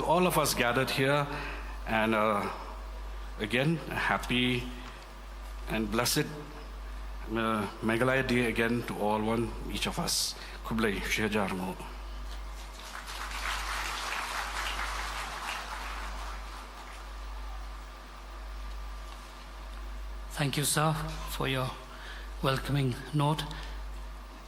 all of us gathered here, and again, a happy and blessed Meghalaya Day again to each of us. Kublai Shejarmo. Thank you, sir, for your welcoming note.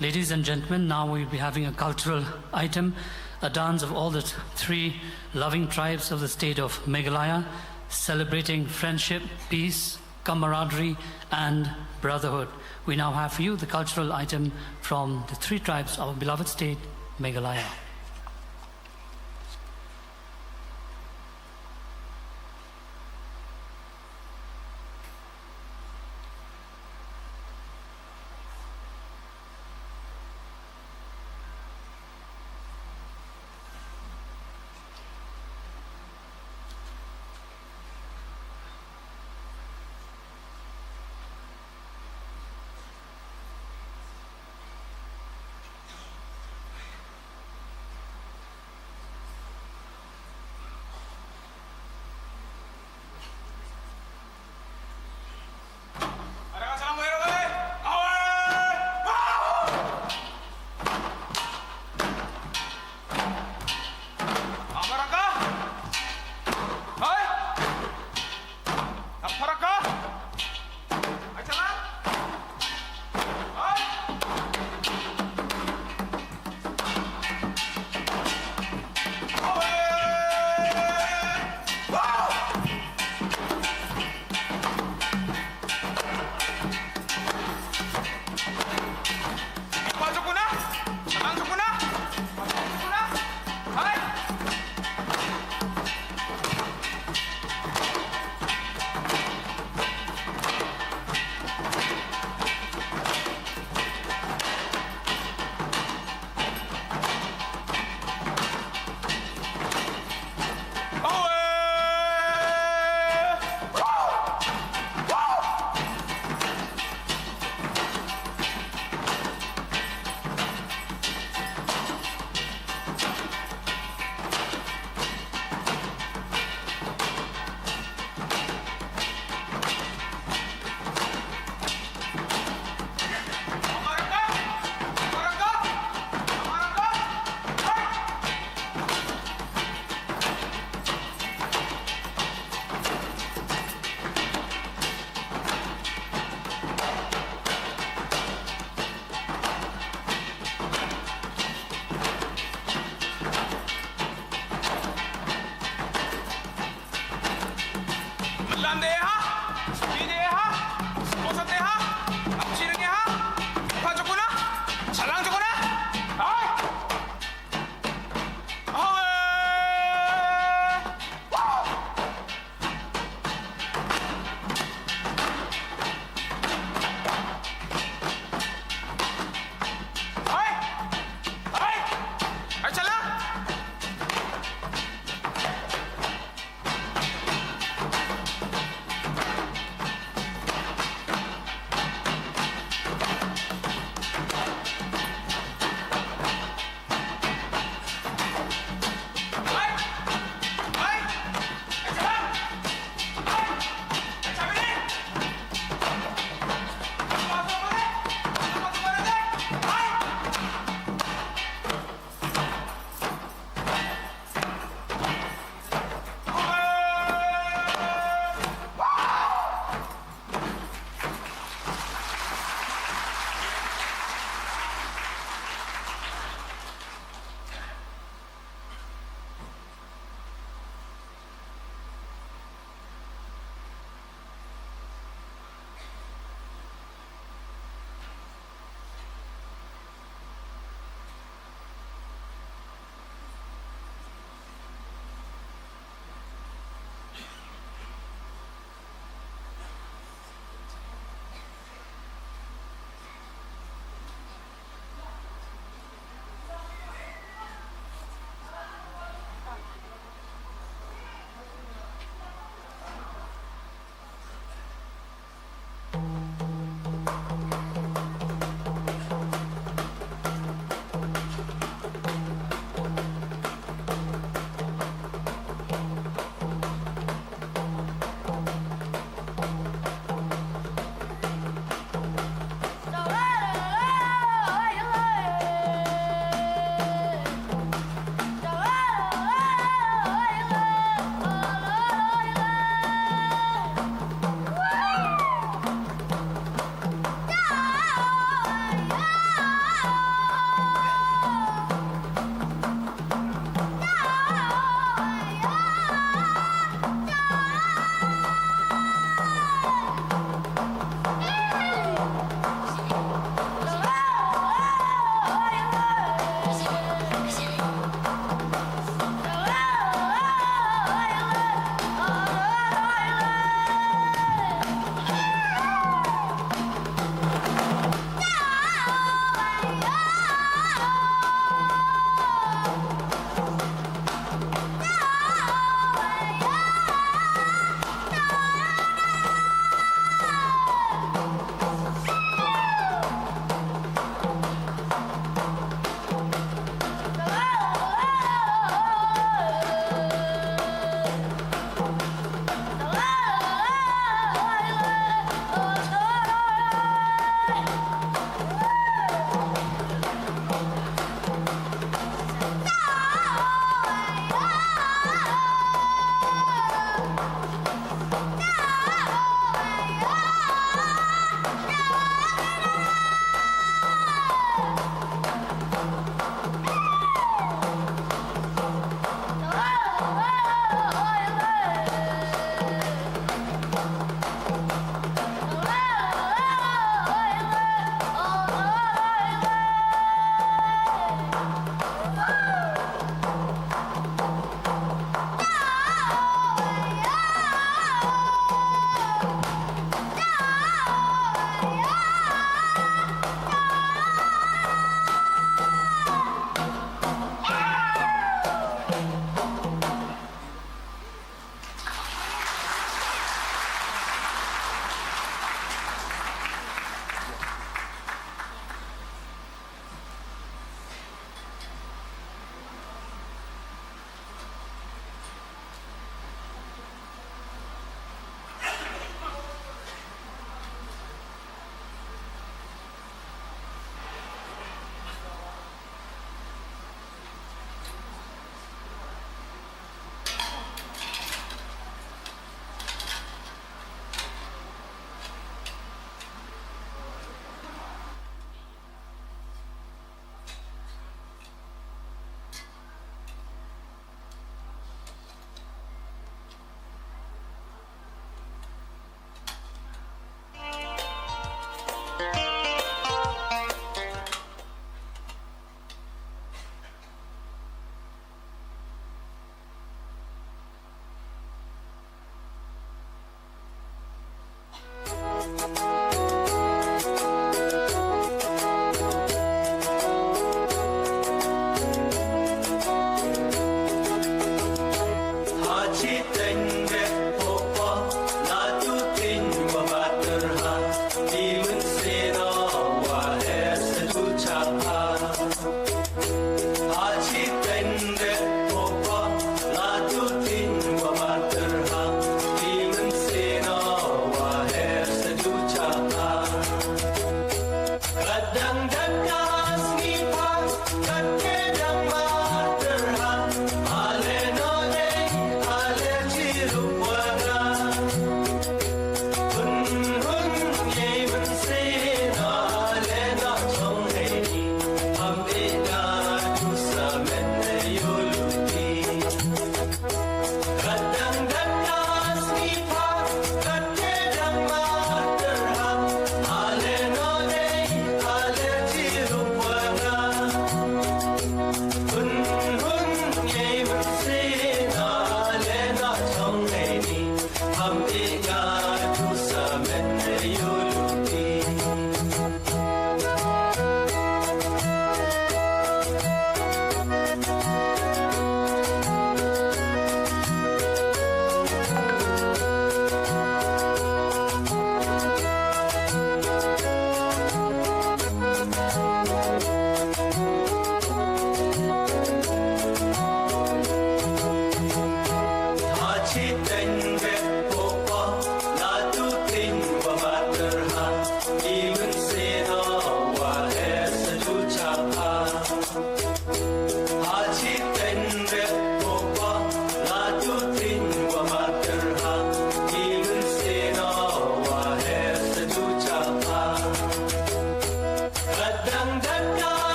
Ladies and gentlemen, now we'll be having a cultural item, a dance of all the three loving tribes of the state of Meghalaya, celebrating friendship, peace, camaraderie, and brotherhood. We now have for you the cultural item from the three tribes of our beloved state, Meghalaya.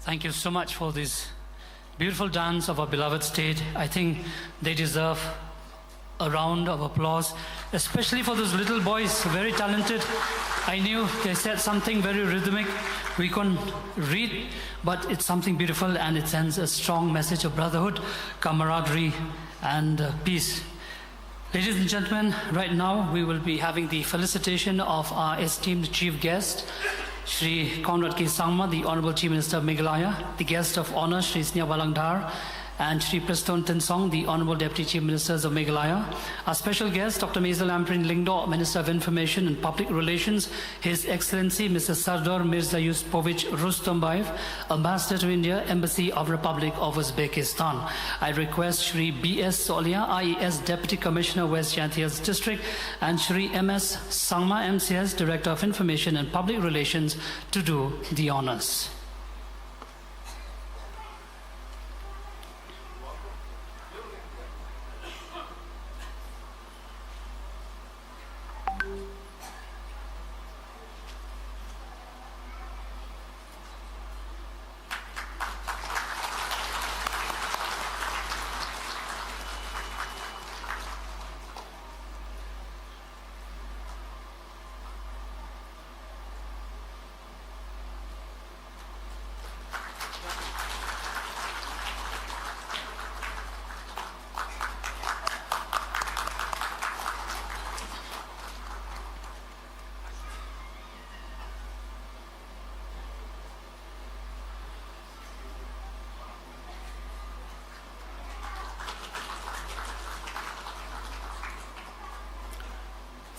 Thank you so much for this beautiful dance of our beloved state. I think they deserve a round of applause, especially for those little boys, very talented. I knew they said something very rhythmic. We couldn't read, but it's something beautiful, and it sends a strong message of brotherhood, camaraderie, and peace. Ladies and gentlemen, right now we will be having the felicitation of our esteemed chief guest, Shri Conrad K. Sangma, the Honorable Chief Minister of Meghalaya, the guest of honor, Shri Snya Balangdar, and Shri Preston Tensong, the Honorable Deputy Chief Ministers of Meghalaya. Our special guest, Dr. Mazel Amprin Lingdo, Minister of Information and Public Relations, His Excellency Mr. Sardar Mirza Yuspovich Rustombayev, Ambassador to India, Embassy of Republic of Uzbekistan. I request Shri B.S. Solia, IES Deputy Commissioner, West Jhantias District, and Shri M.S. Sangma, MCS, Director of Information and Public Relations, to do the honors.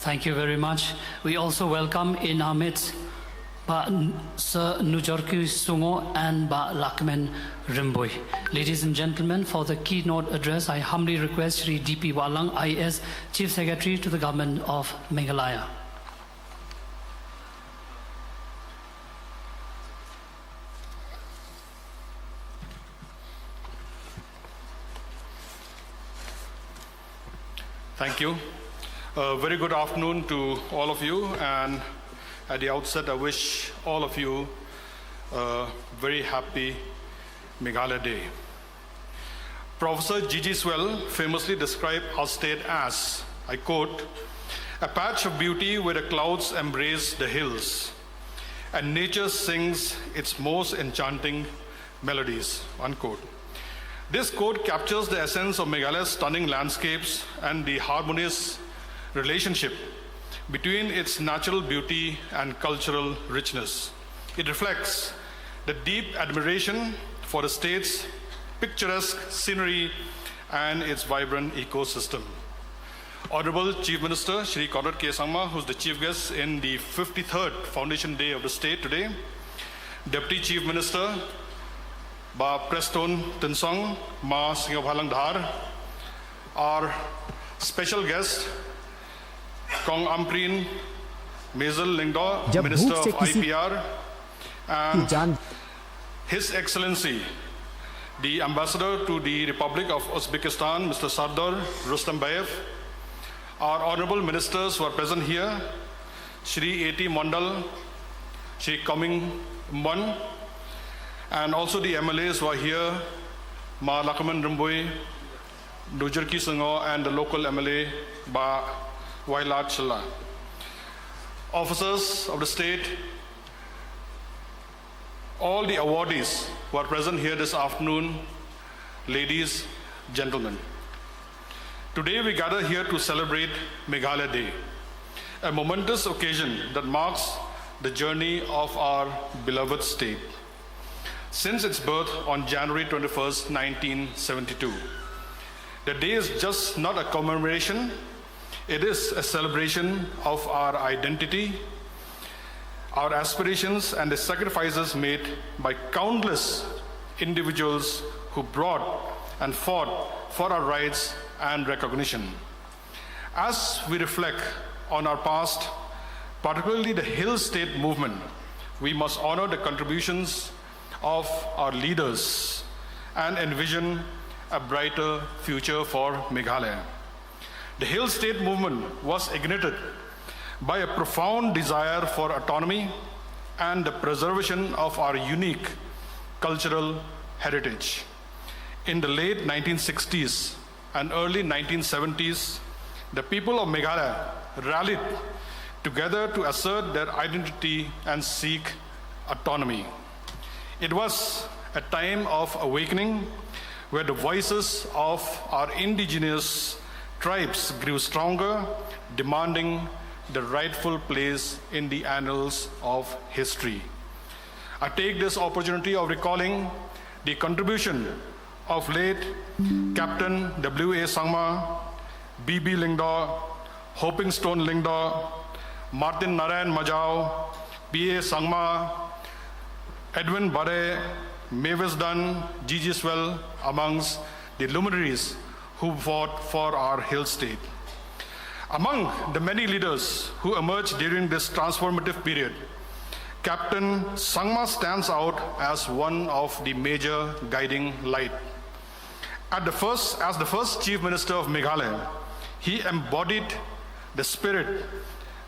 Thank you very much. We also welcome in our midst Ba Sir Nujorki Sungo and Ba Lakmen Rimboy. Ladies and gentlemen, for the keynote address, I humbly request Shri D.P. Walang, IS, Chief Secretary to the Government of Meghalaya. Thank you. Very good afternoon to all of you, and at the outset I wish all of you a very happy Meghalaya Day. Professor G.G. Swell famously described our state as, I quote, a patch of beauty where the clouds embrace the hills and nature sings its most enchanting melodies, unquote. This quote captures the essence of Meghalaya's stunning landscapes and the harmonious relationship between its natural beauty and cultural richness. It reflects the deep admiration for the state's picturesque scenery and its vibrant ecosystem. Honorable Chief Minister Shri Conrad K. Sangma, who's the chief guest in the 53rd Foundation Day of the state today, Deputy Chief Minister Ba Preston Tinsong, Ma Singaphalang Dhar, our special guest, Kong Amprin Mezel Lingdo, Minister of IPR, and His Excellency, the Ambassador to the Republic of Uzbekistan, Mr. Sardar Rustambayev, our honorable ministers who are present here, Shri A.T. Mandal, Shri Kaming Mun, and also the MLAs who are here, Ma Lakman Rimboy, Nujarki Singo, and the local MLA, Ba Wailat Chilla. Officers of the state, all the awardees who are present here this afternoon, ladies, gentlemen. Today we gather here to celebrate Meghalaya Day, a momentous occasion that marks the journey of our beloved state since its birth on January 21st, 1972. The day is just not a commemoration, it is a celebration of our identity, our aspirations, and the sacrifices made by countless individuals who brought and fought for our rights and recognition. As we reflect on our past, particularly the Hill State movement, we must honor the contributions of our leaders and envision a brighter future for Meghalaya. The Hill State movement was ignited by a profound desire for autonomy and the preservation of our unique cultural heritage. In the late 1960s and early 1970s, the people of Meghalaya rallied together to assert their identity and seek autonomy. It was a time of awakening where the voices of our indigenous tribes grew stronger, demanding the rightful place in the annals of history. I take this opportunity of recalling the contribution of late Captain W.A. Sangma, B.B. Lingdo, Hoping Stone Lingdo, Martin Narayan Majao, P.A. Sangma, Edwin Bare, Mavis Dunn, G.G. Swell, amongst the luminaries who fought for our Hill State. Among the many leaders who emerged during this transformative period, Captain Sangma stands out as one of the major guiding light. As the first Chief Minister of Meghalaya, he embodied the spirit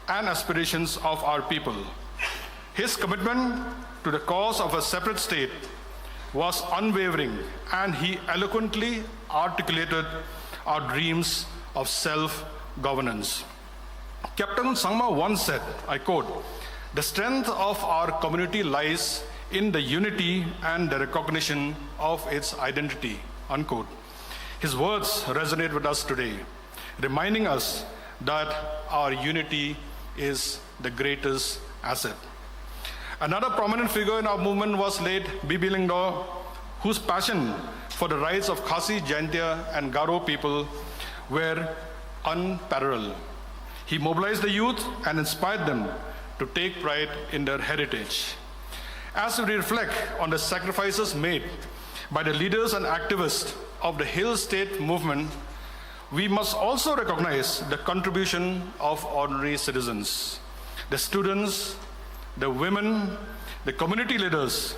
and aspirations of our people. His commitment to the cause of a separate state was unwavering, and he eloquently articulated our dreams of self-governance. Captain Sangma once said, I quote, "The strength of our community lies in the unity and the recognition of its identity," unquote. His words resonate with us today, reminding us that our unity is the greatest asset. Another prominent figure in our movement was late B.B. Lingdo, whose passion for the rights of Khasi, Jaintia, and Garo people were unparalleled. He mobilized the youth and inspired them to take pride in their heritage. As we reflect on the sacrifices made by the leaders and activists of the Hill State movement, we must also recognize the contribution of ordinary citizens, the students, the women, the community leaders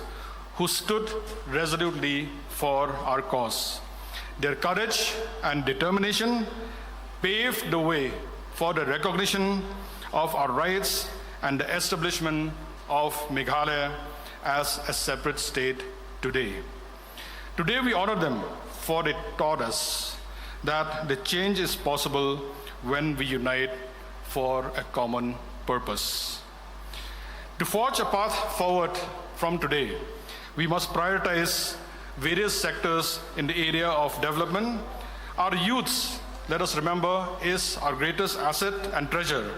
who stood resolutely for our cause. Their courage and determination paved the way for the recognition of our rights and the establishment of Meghalaya as a separate state today. Today we honor them for they taught us that the change is possible when we unite for a common purpose. To forge a path forward from today, we must prioritize various sectors in the area of development. Our youths, let us remember, is our greatest asset and treasure.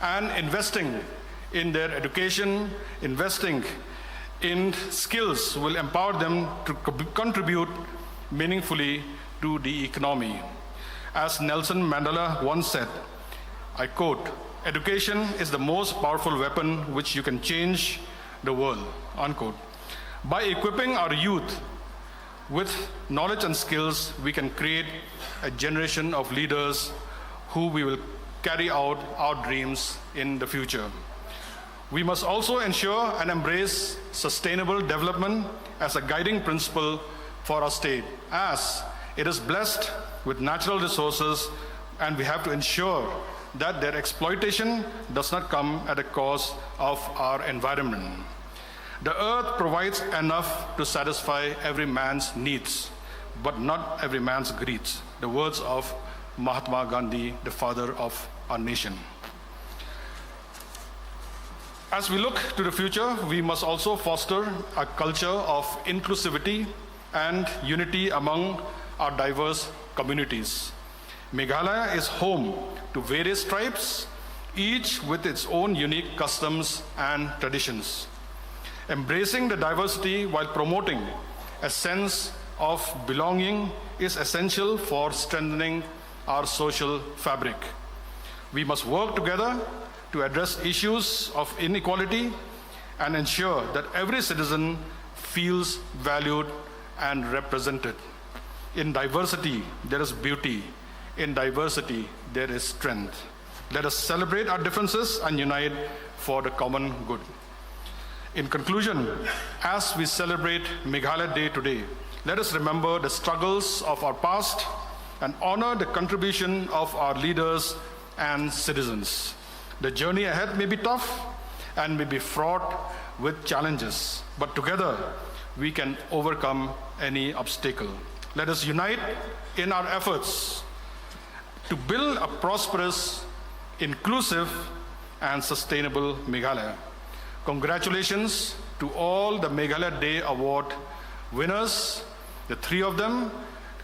And investing in their education, investing in skills will empower them to contribute meaningfully to the economy. As Nelson Mandela once said, I quote, "Education is the most powerful weapon which you can change the world," unquote. By equipping our youth with knowledge and skills, we can create a generation of leaders who we will carry out our dreams in the future. We must also ensure and embrace sustainable development as a guiding principle for our state, as it is blessed with natural resources, and we have to ensure that their exploitation does not come at the cost of our environment. The earth provides enough to satisfy every man's needs, but not every man's greeds. The words of Mahatma Gandhi, the father of our nation. As we look to the future, we must also foster a culture of inclusivity and unity among our diverse communities. Meghalaya is home to various tribes, each with its own unique customs and traditions. Embracing the diversity while promoting a sense of belonging is essential for strengthening our social fabric. We must work together to address issues of inequality and ensure that every citizen feels valued and represented. In diversity, there is beauty. In diversity, there is strength. Let us celebrate our differences and unite for the common good. In conclusion, as we celebrate Meghalaya Day today, let us remember the struggles of our past and honor the contribution of our leaders and citizens. The journey ahead may be tough and may be fraught with challenges, but together we can overcome any obstacle. Let us unite in our efforts to build a prosperous, inclusive, and sustainable Meghalaya. Congratulations to all the Meghalaya Day Award winners, the 3 of them.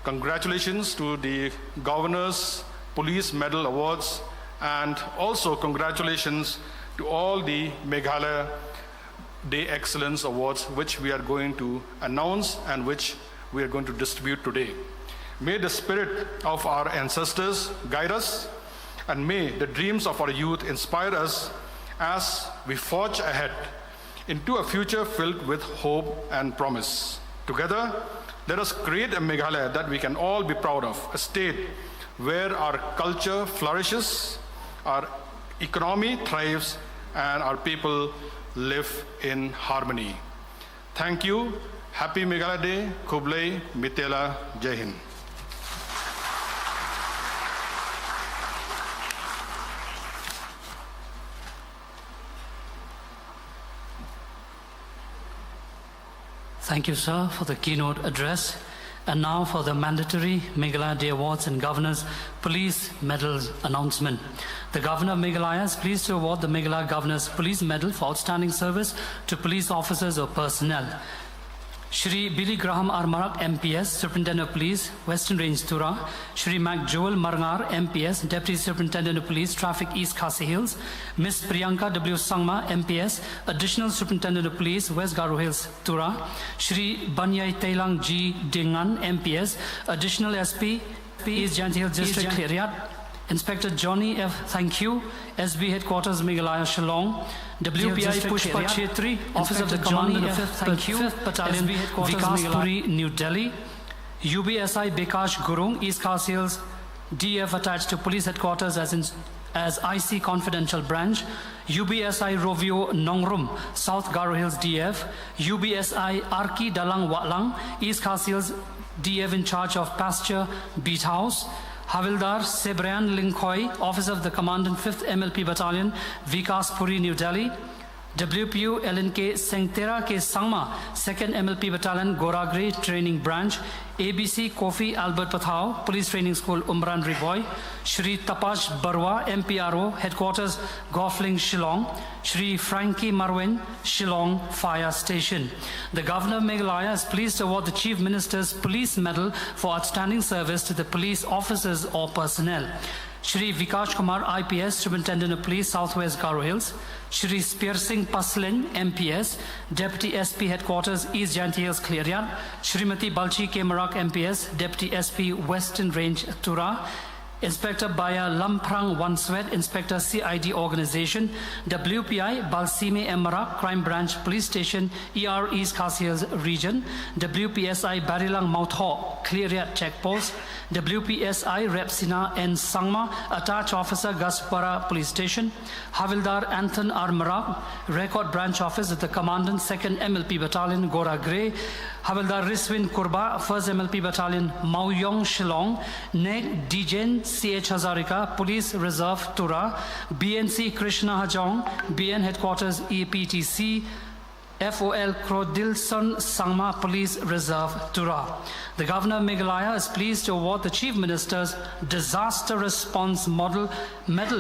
Congratulations to the Governor's Police Medal Awards, and also congratulations to all the Meghalaya Day Excellence Awards, which we are going to announce and which we are going to distribute today. May the spirit of our ancestors guide us, and may the dreams of our youth inspire us as we forge ahead into a future filled with hope and promise. Together, let us create a Meghalaya that we can all be proud of, a state where our culture flourishes, our economy thrives, and our people live in harmony. Thank you. Happy Meghalaya Day. Kublai, Mitela, Jai Hind. Thank you, sir, for the keynote address. And now for the mandatory Meghalaya Day Awards and Governor's Police Medals announcement. The Governor of Meghalaya is pleased to award the Meghalaya Governor's Police Medal for outstanding service to police officers or personnel. Shri Billy Graham Armarak, MPS, Superintendent of Police, Western Range, Tura. Shri Mac Joel Marngar, MPS, Deputy Superintendent of Police, Traffic, East Khasi Hills. Ms. Priyanka W. Sangma, MPS, Additional Superintendent of Police, West Garo Hills, Tura. Shri Banyai Tailang G. Dingan, MPS, Additional SP, East Jhansi Hills District, Riyadh. Inspector Johnny F. Thank you, SB Headquarters Meghalaya Shillong, WPI Pushpa Chetri, Office of the Commandant of 5th Battalion, Vikas Puri, New Delhi, UBSI Bekash Gurung, East Khasi DF attached to Police Headquarters as IC Confidential Branch, UBSI Rovio Nongrum, South Garo Hills DF, UBSI Arki Dalang Watlang, East Khasi DF in charge of Pasture Beat House, Havildar Sebran Linkhoi, Office of the Commandant 5th MLP Battalion, Vikas Puri, New Delhi, WPU LNK Sengtera Ke Sangma, 2nd MLP Battalion, Goragre Training Branch, ABC Kofi Albert Pathao, Police Training School, Umran Riboy, Shri Tapash Barwa, MPRO, Headquarters, Gofling, Shillong, Shri Frankie Marwin, Shillong Fire Station. The Governor of Meghalaya is pleased to award the Chief Minister's Police Medal for outstanding service to the police officers or personnel. Shri Vikash Kumar, IPS, Superintendent of Police, Southwest Garo Hills. Shri Spear Singh Paslin, MPS, Deputy SP Headquarters, East Jaintia Hills, Clearyard. Shrimati Balchi K. Marak, MPS, Deputy SP, Western Range, Tura. Inspector Baya Lamprang Wanswet, Inspector CID Organization, WPI Balsime Emara, Crime Branch Police Station, ER East Khasi Hills Region, WPSI Barilang Mautho, Clearyard Checkpost, WPSI Repsina N Sangma, Attached Officer Gaspara Police Station, Havildar Anthem Armara, Record Branch Office at the Commandant 2nd MLP Battalion, Gora Grey, Havildar Riswin Kurba, 1st MLP Battalion, Mauyong Shillong, Neg Dijen CH Hazarika, Police Reserve Tura, BNC Krishna Hajong, BN Headquarters EPTC, FOL Krodilson Sangma Police Reserve Tura. The Governor of Meghalaya is pleased to award the Chief Minister's Disaster Response Medal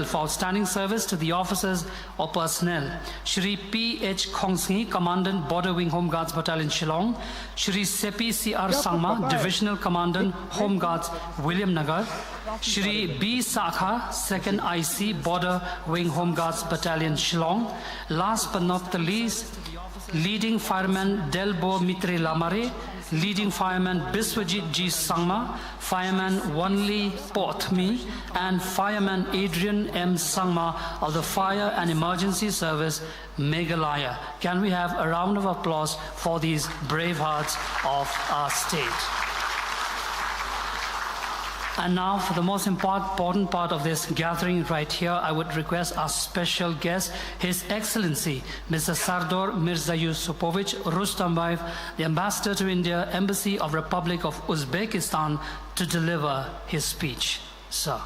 for outstanding service to the officers or personnel. Shri P.H. Khongsngi, Commandant Border Wing Home Guards Battalion Shillong. Shri Sepi C.R. Sangma, Divisional Commandant Home Guards William Nagar. Shri B. Sakha, 2nd IC Border Wing Home Guards Battalion Shillong. Last but not the least, Leading Fireman Delbo Mitre Lamare, Leading Fireman Biswajit G. Sangma, Fireman Wanli Pothmi, and Fireman Adrian M. Sangma of the Fire and Emergency Service, Meghalaya. Can we have a round of applause for these brave hearts of our state? And now, for the most important part of this gathering right here, I would request our special guest, His Excellency, Mr. Sardor Mirza Yusupovich Rustambayev, the Ambassador to India, Embassy of Republic of Uzbekistan, to deliver his speech. Sir.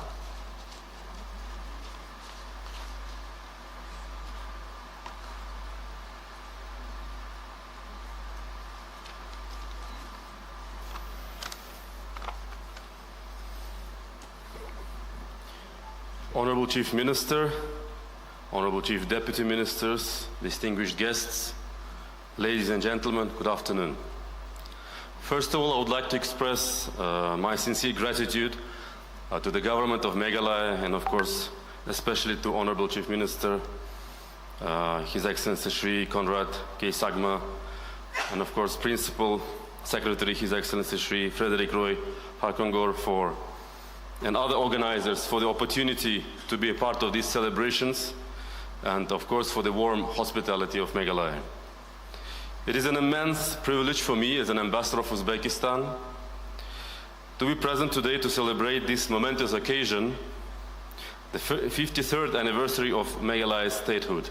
Honorable Chief Minister, Honorable Chief Deputy Ministers, distinguished guests, ladies and gentlemen, good afternoon. First of all, I would like to express my sincere gratitude to the government of Meghalaya and, of course, especially to Honorable Chief Minister, His Excellency Shri Conrad K. Sagma, and, of course, Principal Secretary, His Excellency Shri Frederick Roy Harkongor, and other organizers for the opportunity to be a part of these celebrations, and of course for the warm hospitality of Meghalaya. It is an immense privilege for me as an ambassador of Uzbekistan to be present today to celebrate this momentous occasion, the 53rd anniversary of Meghalaya's statehood.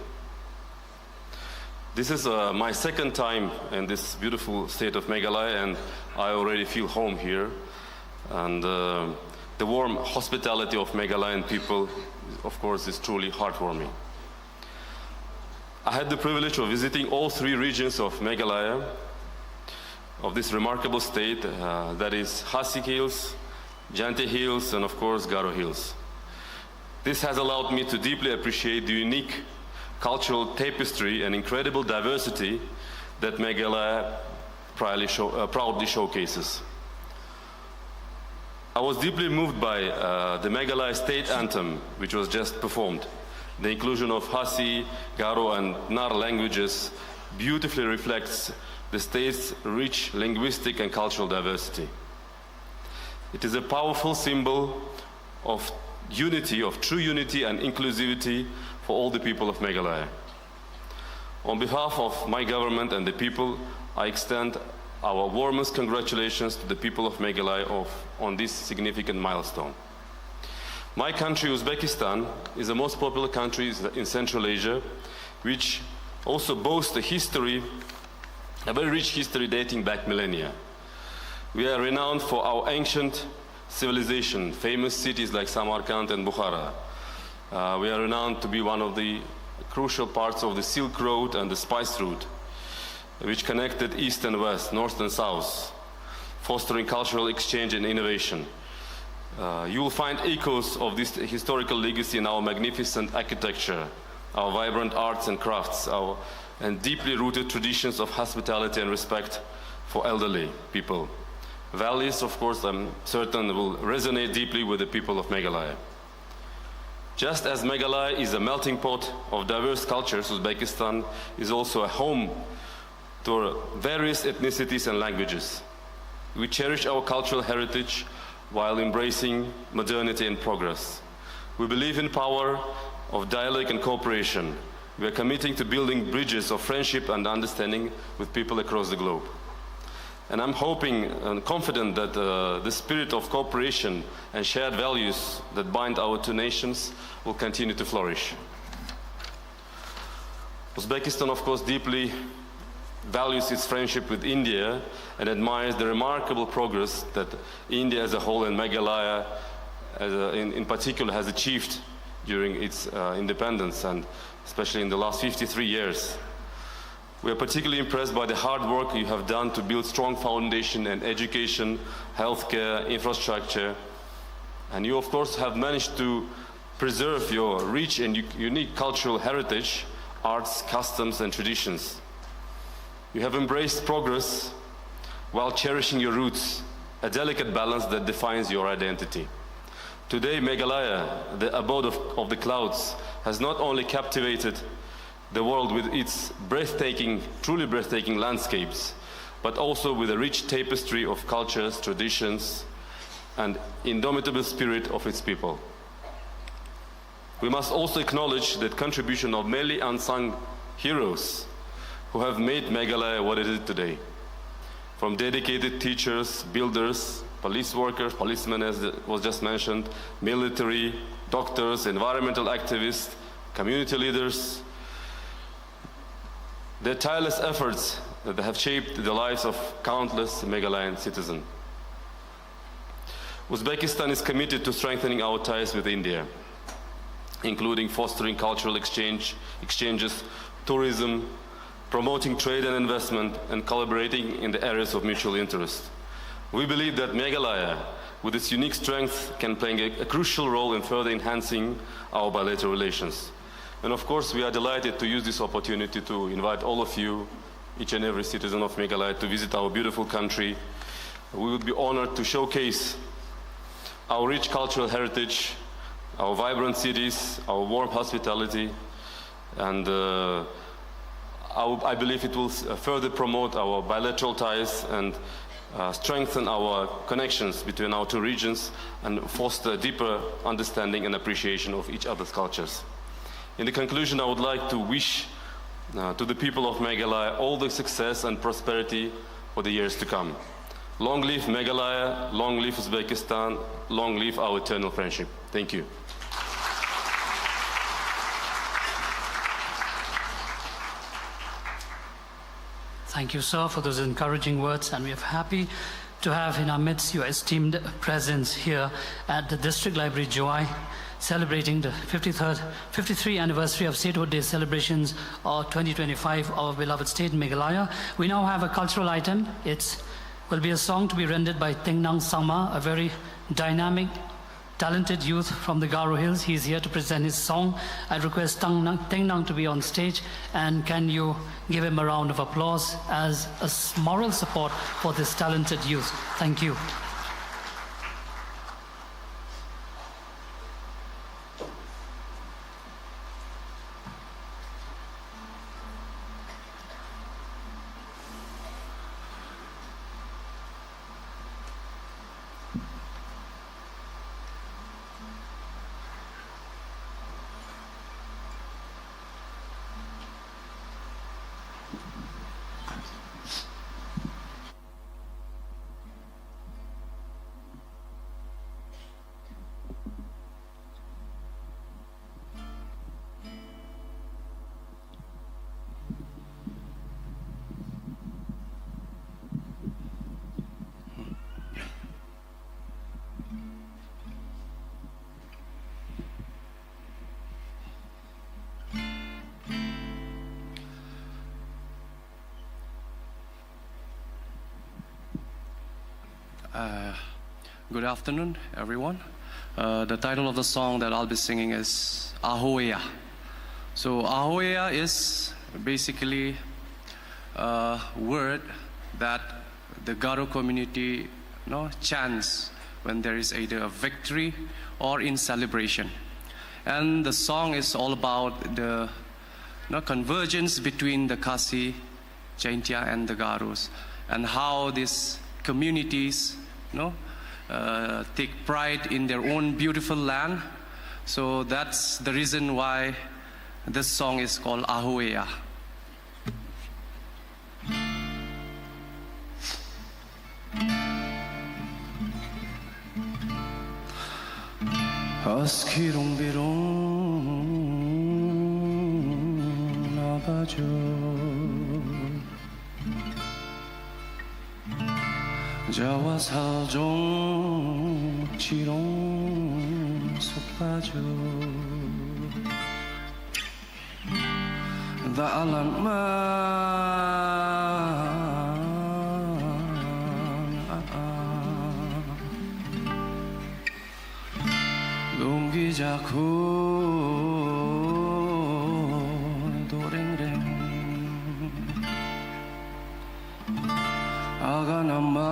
This is my second time in this beautiful state of Meghalaya, and I already feel home here. And the warm hospitality of Meghalayan people, of course, is truly heartwarming. I had the privilege of visiting all three regions of Meghalaya, of this remarkable state, that is Khasi Hills, Jaintia Hills, and of course Garo Hills. This has allowed me to deeply appreciate the unique cultural tapestry and incredible diversity that Meghalaya proudly showcases. I was deeply moved by the Meghalaya state anthem, which was just performed. The inclusion of Khasi, Garo, and Nar languages beautifully reflects the state's rich linguistic and cultural diversity. It is a powerful symbol of unity, of true unity and inclusivity for all the people of Meghalaya. On behalf of my government and the people, I extend our warmest congratulations to the people of Meghalaya on this significant milestone. My country, Uzbekistan, is the most popular country in Central Asia, which also boasts a very rich history dating back millennia. We are renowned for our ancient civilization, famous cities like Samarkand and Bukhara. We are renowned to be one of the crucial parts of the Silk Road and the Spice Route, which connected East and West, North and South, fostering cultural exchange and innovation. You will find echoes of this historical legacy in our magnificent architecture, our vibrant arts and crafts, and deeply rooted traditions of hospitality and respect for elderly people. Values, of course, I'm certain will resonate deeply with the people of Meghalaya. Just as Meghalaya is a melting pot of diverse cultures, Uzbekistan is also a home to various ethnicities and languages. We cherish our cultural heritage while embracing modernity and progress. We believe in power of dialogue and cooperation. We are committing to building bridges of friendship and understanding with people across the globe. And I'm hoping and confident that the spirit of cooperation and shared values that bind our two nations will continue to flourish. Uzbekistan, of course, deeply values its friendship with India and admires the remarkable progress that India as a whole and Meghalaya in particular has achieved during its independence, and especially in the last 53 years. We are particularly impressed by the hard work you have done to build strong foundation in education, healthcare, infrastructure, and you of course have managed to preserve your rich and unique cultural heritage, arts, customs and traditions. You have embraced progress while cherishing your roots, a delicate balance that defines your identity. Today, Meghalaya, the abode of the clouds, has not only captivated the world with its truly breathtaking landscapes, but also with a rich tapestry of cultures, traditions, and indomitable spirit of its people. We must also acknowledge the contribution of many unsung heroes who have made Meghalaya what it is today. From dedicated teachers, builders, police workers, policemen as was just mentioned, military, doctors, environmental activists, community leaders. Their tireless efforts that have shaped the lives of countless Meghalayan citizens. Uzbekistan is committed to strengthening our ties with India, including fostering cultural exchanges, tourism, promoting trade and investment, and collaborating in the areas of mutual interest. We believe that Meghalaya, with its unique strength, can play a crucial role in further enhancing our bilateral relations. And of course, we are delighted to use this opportunity to invite all of you, each and every citizen of Meghalaya, to visit our beautiful country. We would be honored to showcase our rich cultural heritage, our vibrant cities, our warm hospitality, and I believe it will further promote our bilateral ties and strengthen our connections between our two regions and foster deeper understanding and appreciation of each other's cultures. In the conclusion, I would like to wish to the people of Meghalaya all the success and prosperity for the years to come. Long live Meghalaya, long live Uzbekistan, long live our eternal friendship. Thank you. Thank you, sir, for those encouraging words, and we are happy to have in our midst your esteemed presence here at the District Library, Joy, celebrating the 53rd anniversary of Statehood Day celebrations of 2025, our beloved state, Meghalaya. We now have a cultural item. It will be a song to be rendered by Tengnang Sangma, a very dynamic, talented youth from the Garo Hills. He is here to present his song. I request Tengnang to be on stage, and can you give him a round of applause as a moral support for this talented youth. Thank you. Good afternoon, everyone. The title of the song that I'll be singing is Ahoea. So Ahoea is basically a word that the Garo community chants when there is either a victory or in celebration. And the song is all about the convergence between the Khasi, Jaintia, and the Garos, and how these communities take pride in their own beautiful land. So that's the reason why this song is called Ahoea. 아스키롱비롱 나가죠 자와 살종 지롱 속가죠 다알란만 동기자쿠 도랭랭 아가나만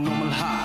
놈을 하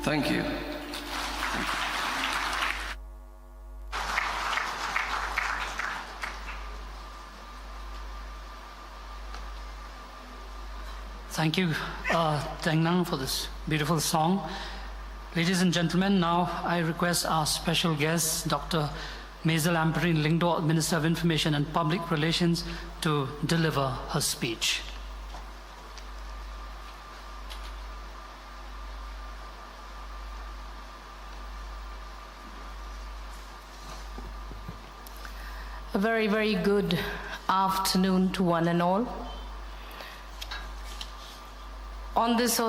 Thank you. Thank you, Teng Nang, for this beautiful song. Ladies and gentlemen, now I request our special guest, Dr. Maisel Amperine Lyngdoh, Minister of Information and Public Relations, to deliver her speech. A very, very good afternoon to one and all. On this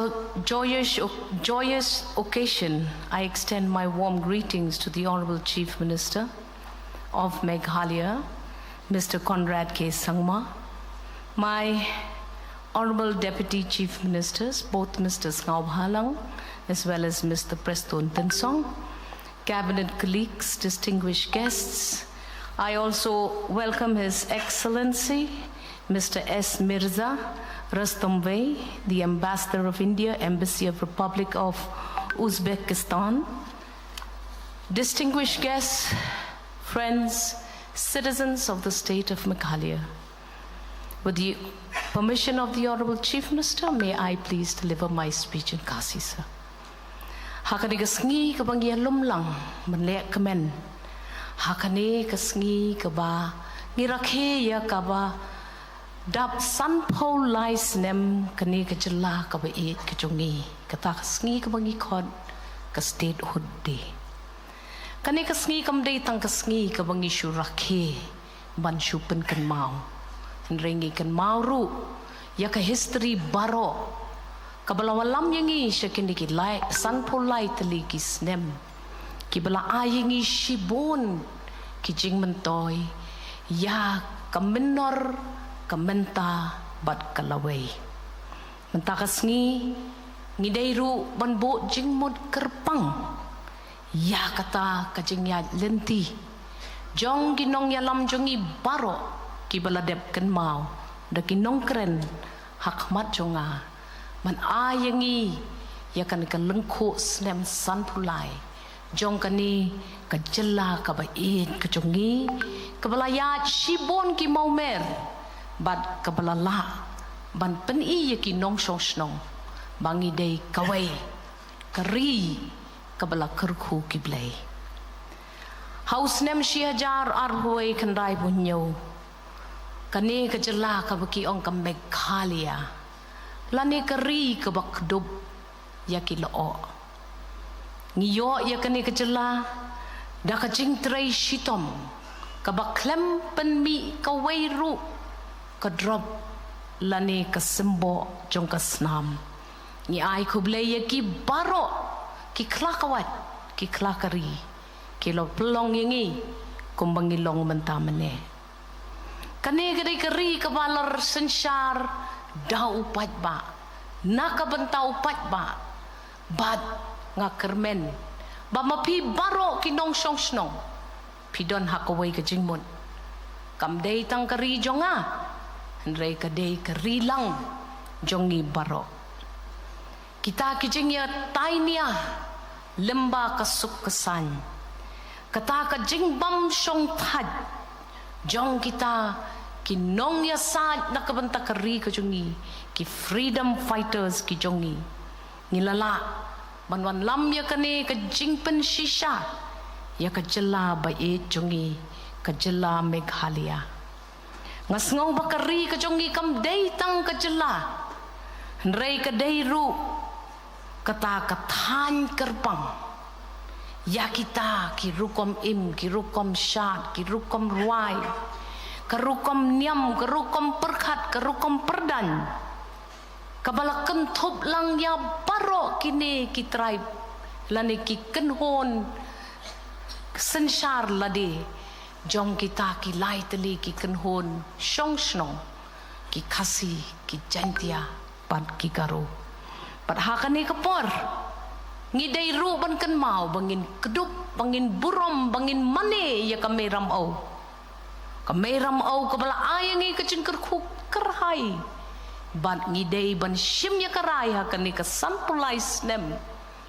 joyous occasion, I extend my warm greetings to the Honorable Chief Minister of Meghalaya, Mr. Conrad K. Sangma, my Honorable Deputy Chief Ministers, both Mr. Ngau Halang as well as Mr. Preston Tensong, Cabinet colleagues, distinguished guests. I also welcome His Excellency, Mr. S. Mirza Rustombey, the Ambassador of India, Embassy of Republic of Uzbekistan. Distinguished guests, friends, citizens of the state of Meghalaya. With the permission of the Honorable Chief Minister, may I please deliver my speech in Khasi, sir. Hakani kasngi kabang yalum lang manlek kemen. Hakani kasngi kaba ngirakhe ya kaba dap sanpo lais nem kani kajala kaba it kajongi kata kasngi kabang ikod ka statehood day. Kani kasngi kamday tang kasngi kabang isu rakhe ban shupen kan mau. Ringi kan mau ru ya ka history baro. Kabala walam yangi shakini ki lai sanpo lai tali ki snem ki bala ayangi shibon ki jing mentoy ya kamenor kamenta bat kalaway mentakasngi ngidairu banbo jing mod kerpang ya kata kajing ya lenti jong ginong yalam jongi baro ki bala dep kan mau da kinong kren hakmat jonga man ayangi ya kan ka lengko snem san pulai jong kani ka jella ka bait ka jongi ka balaya shibon ki maumer bad ka balala ban pen i ki nong shong snong bangi dei kawai kari ka bala kerku ki blai haus nem shihajar arhoi kandai bunyo kani ka jella ka baki ong ka Meghalaya lani kari ke bakdub ya ki loo ngiyo ya kani kejela da ka jing tray shitom ka baklem penmi ka weiru ka drop lani ka sembo jong ka snam ni ai kuble ya ki baro ki klakawat ki klakari ki lo pelong yangi kumbangi long mentamane kani kari ka balar sensyar dau upat ba naka bentau upat ba bad nga kermen ba mapi baro kinong song snong pidon hakaway ka jingmon kam day tang kari jonga henry ka day kari lang jongi baro kita kijingya tainia lemba kasuk kesan kata ka jingbam song thad jong kita kinong ya sad nakabanta kari ka jongi ki freedom fighters ki jongi ngilala banwan lam ya kane ka jingpen shisha ya ka jela bait jongi ka jela Meghalaya ngasngau bakari ka jongi kam dei tang ka jela rei ka dei ru kata ka than kerpang ya kita ki rukom im ki rukom shat ki rukom ruai kerukom niam, kerukom perkat, kerukom perdan. Kabala kentup lang ya baro kini ki tribe. Lani ki kenhon sensyar lade. Jong kita ki lai teli ki kenhon syong snong. Ki kasi, ki jantia, pad ki karo. Pad hakani kepor. Ngidai ru ban ken mau, bangin kedup, bangin burom, bangin mane ya kami ramau. Kameram au kabala ayangi kacin kerku kerhai ban ngidei ban shim ya karai hakani ka sanpulai snem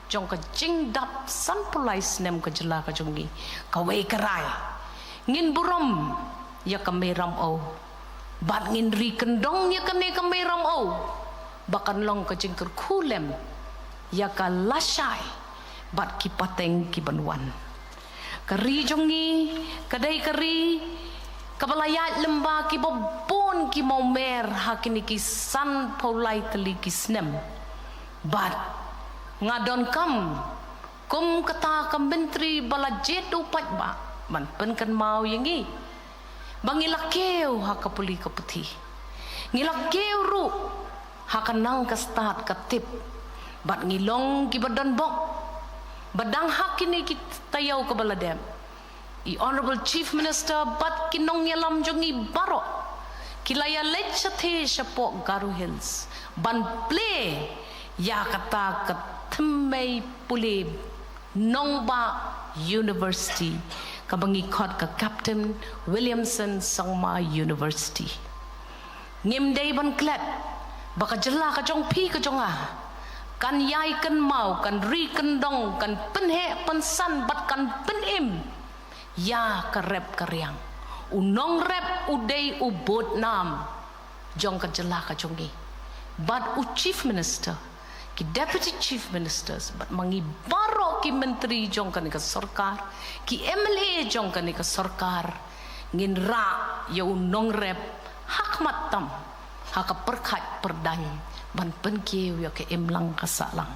jong ka jingdap sanpulai snem ka jela ka jongi kawe karai ngin burom ya kameram au ban ngin ri kendong ya kane kameram au bakan long ka jing kerku lem ya ka lasai bat ki pateng ki banwan kari jongi kadai kari kabalayat lembah ki bobon ki mau mer hakini ki san paulai teli ki snem bat ngadon kam kum kata kam menteri bala jet upat ba man pen kan mau yangi bangilakeu hakapuli kapeti ngilakeu ru hakanang ka start ka tip bat ngilong ki badan bok badang hak kini ki tayaw ka baladem I Honorable Chief Minister bat kinong yalam jongi baro kilaya lecha the sapok Garu Hills ban play ya kata ka thmei puli nongba University kabangi khot ka Captain Williamson Sangma University ngim day ban klet baka jela ka jong pi ka jong kan yai kan mau kan ri kan dong kan penhe pensan bat kan penim ya ka rep ka riang unong rep udai ubot nam jong ka jela ka jongi but u chief minister ki deputy chief ministers but mangi baro ki menteri jong kan ka sarkar ki MLA jong kan ka sarkar ngin ra ya unong rep hak matam hak perkhat perdan ban penkeu ya ke emlang kasalang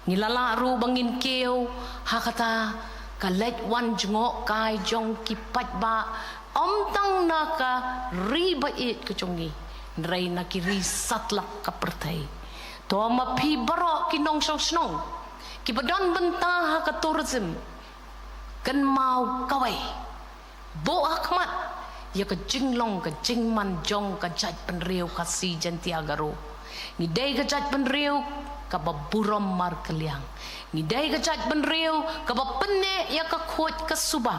ngilala ru bangin keu hakata kalet wan jngok kai jong ki pat ba om tang na ka riba it ke jongi nrai na ki ri satlak ka pertai to ma pi baro ki nong song snong ki badon benta ha ka tourism kan mau kawai bo akmat ya ka jinglong ka jingman jong ka jaj penriu ka si jantiagaro ni dai ka jaj penriu ka baburom mar kaliang ni dai ka jaj penriu ka bapenne ya ka khot ka suba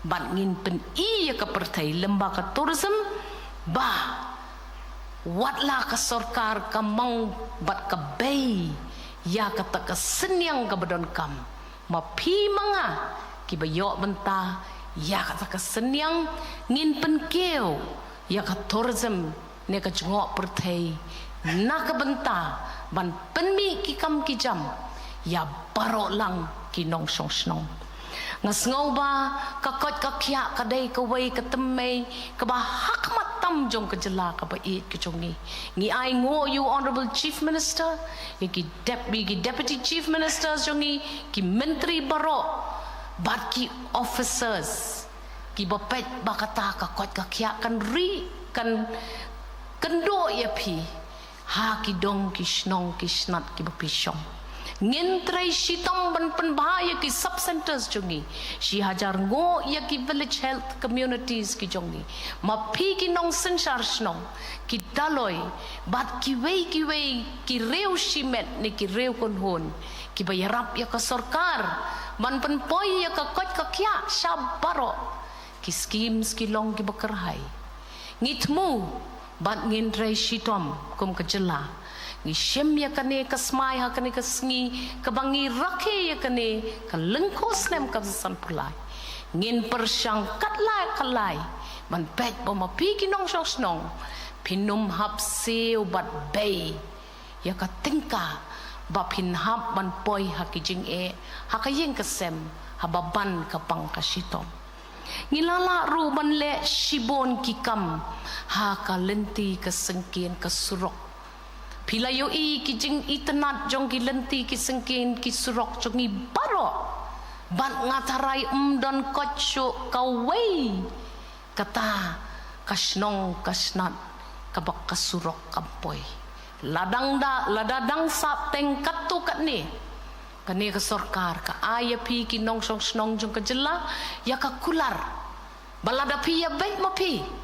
ban ngin pen I ya ka pertai lemba ka tourism ba watla ka sarkar ka mang bat ka bay ya ka ta ka senyang ka badon kam ma pi manga ki bayo benta ya ka ta ka senyang ngin pen keu ya ka tourism ne ka jngok pertai na ka benta ban penmi ki kam ki jam ya baro lang ki nong song snong ngas ngau ba ka kot ka khia ka dei ka wei ka temmei ka ba hak matam jong ka jela ka ba it ka jongi ngi ai ngo you honorable chief minister ki deputy chief ministers jongi ki menteri baro bat ki officers ki ba pet ba kata ka kot ka khia kan ri kan kendo ya pi ha ki dong ki snong ki snat ki ba pi shong ngin trai shitam ban pen bahaya ki sub centers jongi shi hajar ngo ya ki village health communities ki jongi ma phi ki nong sensar snong ki daloi bat ki wei ki reu shimet ni ki reu kon hon ki bayarap ya ka sarkar ban pen poi ya ka kot ka kya shabaro ki schemes ki long ki bakarhai ngitmu bat ngin trai shitam kum ka jela ngi shem ya kane ka smai ha kane ka sngi ka bangi rakhe ya kane ka lengko snem ka san pulai ngin persyang katlai kalai man pet bo ma pi ki nong song snong pinum hap seu bat bay ya ka tingka ba pin hap ban poi ha ki jing ha ka yeng ka sem ha baban ka pang ka shitom ngilala ru ban le shibon ki kam ha ka lenti ka sengkien ka surok Pilayo ki jing itanat jong ki lenti ki sengkin ki surok jong i baro ban ngatarai don kocho kawai kata kasnong kasnat kabak kasurok kampoi ladadang sap teng katu kat ni kani ka sarkar ka aya pi ki nong song snong jong ka jela ya ka kular balada pi ya baik ma pi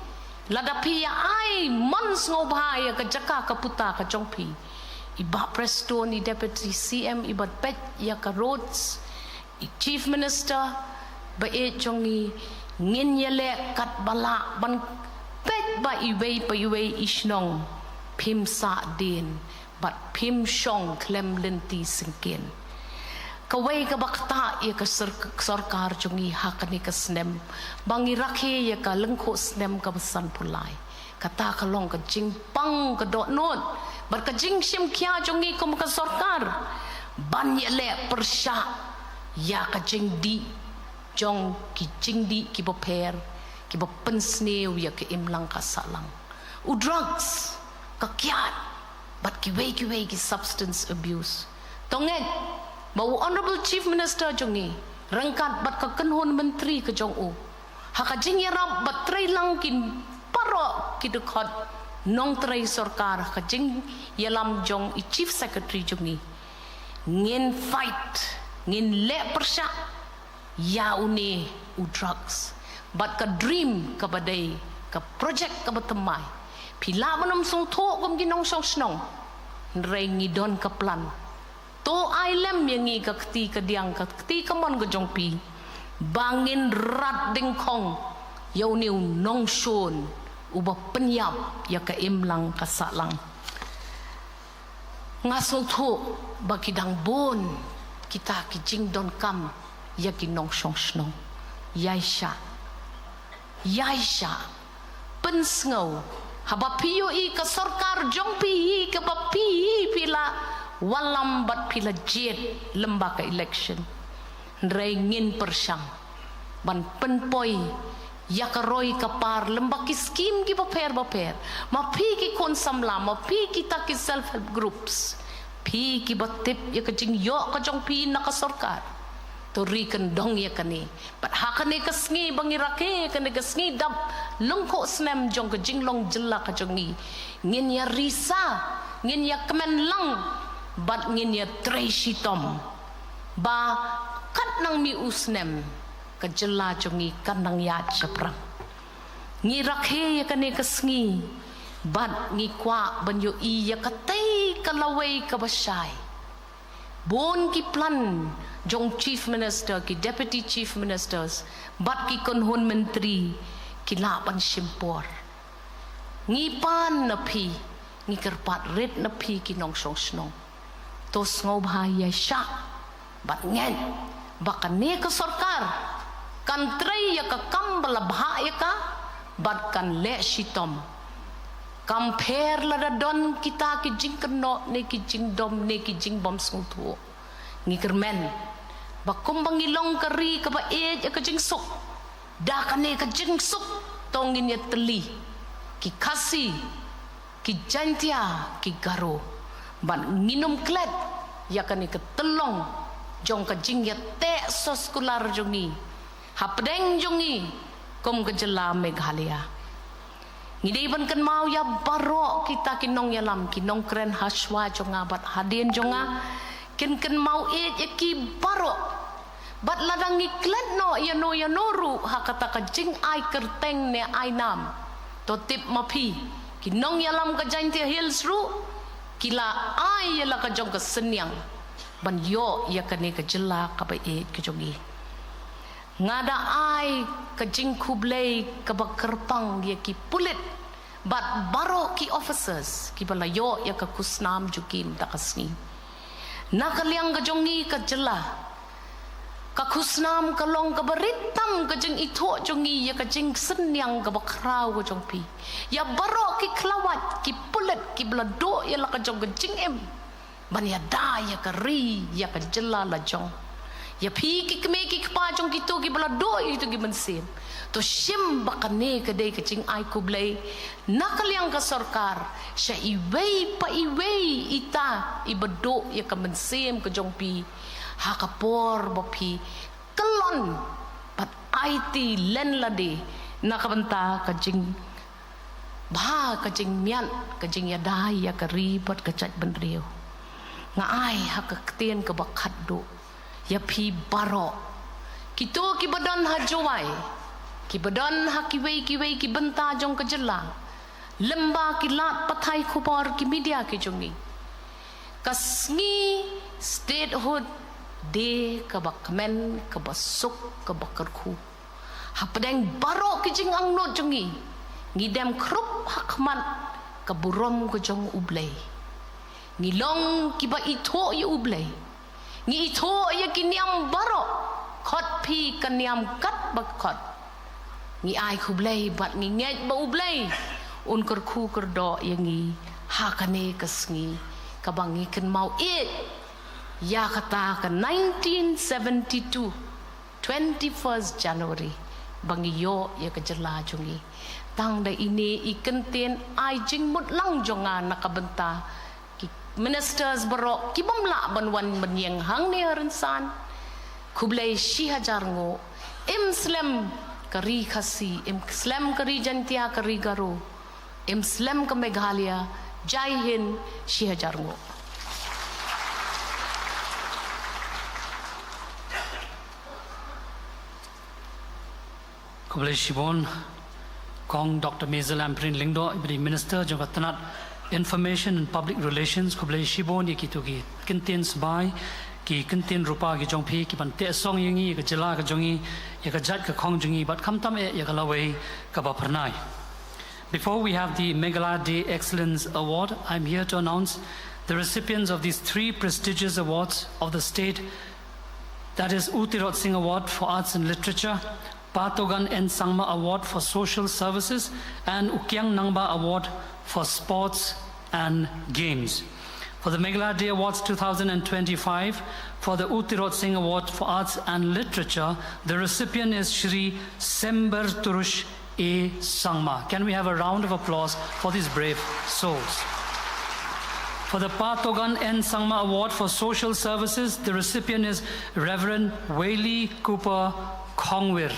ladapi ya ai mons ngobhaya ka jaka ka puta ka jongpi iba presto ni deputy CM ibat pet ya ka roads I chief minister ba e jongi ngin yele kat bala ban pet ba iwei pa iwei isnong pim sa din bat pim shong klem lenti singkin kawai ka bakta ya ka sarkar jongi hakani ka snem bangi rakhe ya ka lengkho snem ka besan pulai kata ka long ka jing pang ka dot not bar ka jing sim kya jongi ko ka sarkar ban ye le persha ya ka jing di jong ki jing di ki bo per ki bo pensneu ya ka imlang ka salang u drugs ka kya bat ki wei ki substance abuse tongen Bau honorable chief minister jongi rangkat bat ka kenhon menteri ke jong u haka jing yarap bat trai lang kin paro ki dekot nong tray sorkar ka jing yalam jong I chief secretary jongi ngin fight ngin le persya ya uni u drugs but ka dream ka badai ka project ka batamai pila manam song tho gom ginong song snong rei ngidon ka plan to ailem yangi ka kti ka diang ka kti ka mon ka jong pi bangin rat ding kong yau niu nong shon uba penyap ya ka imlang ka salang ngasol tho bakidang bon kita ki jing don kam ya ki nong shong snong yaisha pensngau haba piyo I ka sarkar jong pi ka ba pi pila walam bat pila jet lembaga election rei ngin persyang ban penpoi ya ka roi ka par lembaki skim ki baper ma pi ki kon samla ma pi ki ta ki self help groups pi ki batip ya ka jing yo ka jong pi na ka sarkar to rikan dong ya kani but hakane ka sngi bangirake kane ka sngi dab lungko snem jong ka jinglong jilla ka jongi ngin ya risa ngin ya kemen lang but ngin ya treshi tom ba kat nang mi usnem ka jilla jongi kan nang ya chaprang ngi rakhe ya kane ka sngi but ngi kwa banyo I ya ka tai ka lawai ka basai bon ki plan jong chief minister ki deputy chief ministers bat ki konhon menteri ki lapan simpor ngi pan na phi ngi kerpat red na phi ki nong song snong to ngau bhai ya sha bat ngen bakane ka sarkar kan trai ya ka kam bala bha ya ka bat kan le shitom compare la don kita ki jing kno ne ki jing dom ne ki jing bom sung thu ngi kermen bakum bangilong kari ka ba ka jing sok da kane ka jing sok tongin ya teli ki kasi ki jantia ki garo ban nginum klet ya kane ka telong jong ka jing ya te soskular jongi hapdeng jongi kom ka jela Meghalaya ngidei ban kan mau ya baro kita kinong yalam kinong kren haswa jonga bat hadien jonga ken mau ya ki baro bat ladang iklet no ya no ru hakata ka jing ai kerteng ne ai nam to tip mapi kinong yalam ka janti hills ru kila ai ya la ka jong ka senyang ban yo ya kane ka jela ka ba ka jongi ngada ai ka jing kublei ka ba kerpang ya ki pulit bat baro ki officers ki bala yo ya ka kusnam jukim takasni nakaliang ka jongi ka jela ka kusnam ka long ka baritam ka jing ito jongi ya ka jing senyang ka bakraw ka jong pi ya baro ki klawat ki pulet ki blado ya la ka jong ka jing em ban ya da ya ka ri ya ka jela la jong ya pi ki kme ki pa jong ki to ki blado itu ki mensim to shim bakane ka dei ka jing ai kublai nakaliang ka sarkar sya iwei pa iwei ita ibado ya ka mensim ka jong pi hakapor bopi kelon pat IT len lade nakabanta kajing ba kajing mian kajing yada ya kari pat kachat benriu nga ai hakaktien ka bakat do ya pi baro kito ki badan hajwai ki badan hakiwei kiwei ki benta jong kajela lemba ki lat pathai khupor ki media ki jongi kasngi statehood de ka bakmen ka basuk ka bakarku hapdeng baro ki jing ang no jongi ngidem krup hakman ka burom ko jong ublay ngilong ki ba ito yu ublay ngi ito ya kinyam baro khot pi kanyam kat bakot ngi ai kublay bat ngi nget ba ublay un kerku kerdo yangi hakane kasngi kabangi ken mau it ya kata ka 1972 21st January bangi yo ya ka jela jongi tang da ini ikenten ai jing mut lang jonga nakabenta ki ministers baro ki bamla banwan banyeng hang ne rinsan kublai shi hajar ngo im slam kari khasi im slam kari jantia kari garo Imslem ke Meghalaya, Jai Hind, Shihajarngo. Kublai Shibon, Kong Dr. Mazel Amprin Lingdo, Ibri Minister, Jogatanat Information and Public Relations, Kublai Shibon, Yakitugi, Kintin Sbai, Ki Kintin Rupa, Gijongpi, Kipante Song Yungi, Jala Jongi, Yakajat Kong Jungi, but Kamtam Yakalaway, Kabaparnai. Before we have the Meghalaya Day Excellence Award, I'm here to announce the recipients of these 3 prestigious awards of the state. That is Utirot Singh Award for Arts and Literature, Patogan N. Sangma Award for Social Services, and Ukyang Nangba Award for Sports and Games. For the Meghalaya Day Awards 2025, for the Utirot Singh Award for Arts and Literature, the recipient is Shri Sember Turush A. Sangma. Can we have a round of applause for these brave souls? For the Patogan N. Sangma Award for Social Services, the recipient is Reverend Whaley Cooper Kongwir.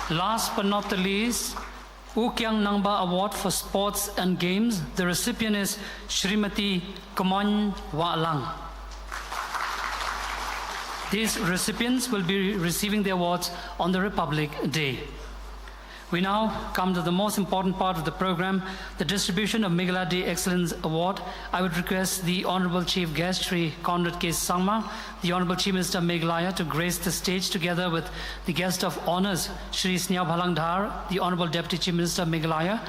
Last but not the least, Ukyang Nangba Award for Sports and Games, the recipient is Shrimati Kamon Walang. These recipients will be receiving the awards on the Republic Day. We now come to the most important part of the program, the distribution of Meghalaya Day Excellence Award. I would request the Honorable Chief Guest, Shri Conrad K. Sangma, the Honorable Chief Minister of Meghalaya, to grace the stage together with the guest of honors, Shri Snyao Bhalang Dhar, the Honorable Deputy Chief Minister of Meghalaya,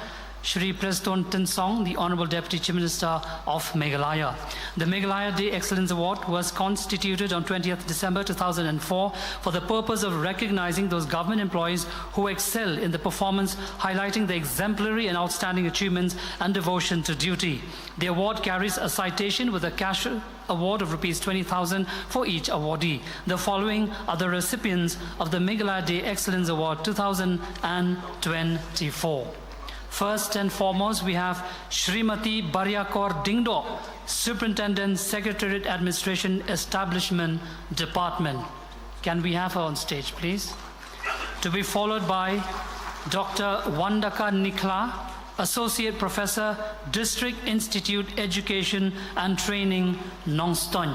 Shri Preston Tinsong, the Honorable Deputy Chief Minister of Meghalaya. The Meghalaya Day Excellence Award was constituted on 20th December 2004 for the purpose of recognizing those government employees who excel in the performance, highlighting the exemplary and outstanding achievements and devotion to duty. The award carries a citation with a cash award of Rs 20,000 for each awardee. The following are the recipients of the Meghalaya Day Excellence Award 2024. First and foremost, we have Shrimati Baryakor Dingdo, Superintendent, Secretariat Administration Establishment Department. Can we have her on stage, please? To be followed by Dr. Wandaka Nikla, Associate Professor, District Institute Education and Training, Nongstoin.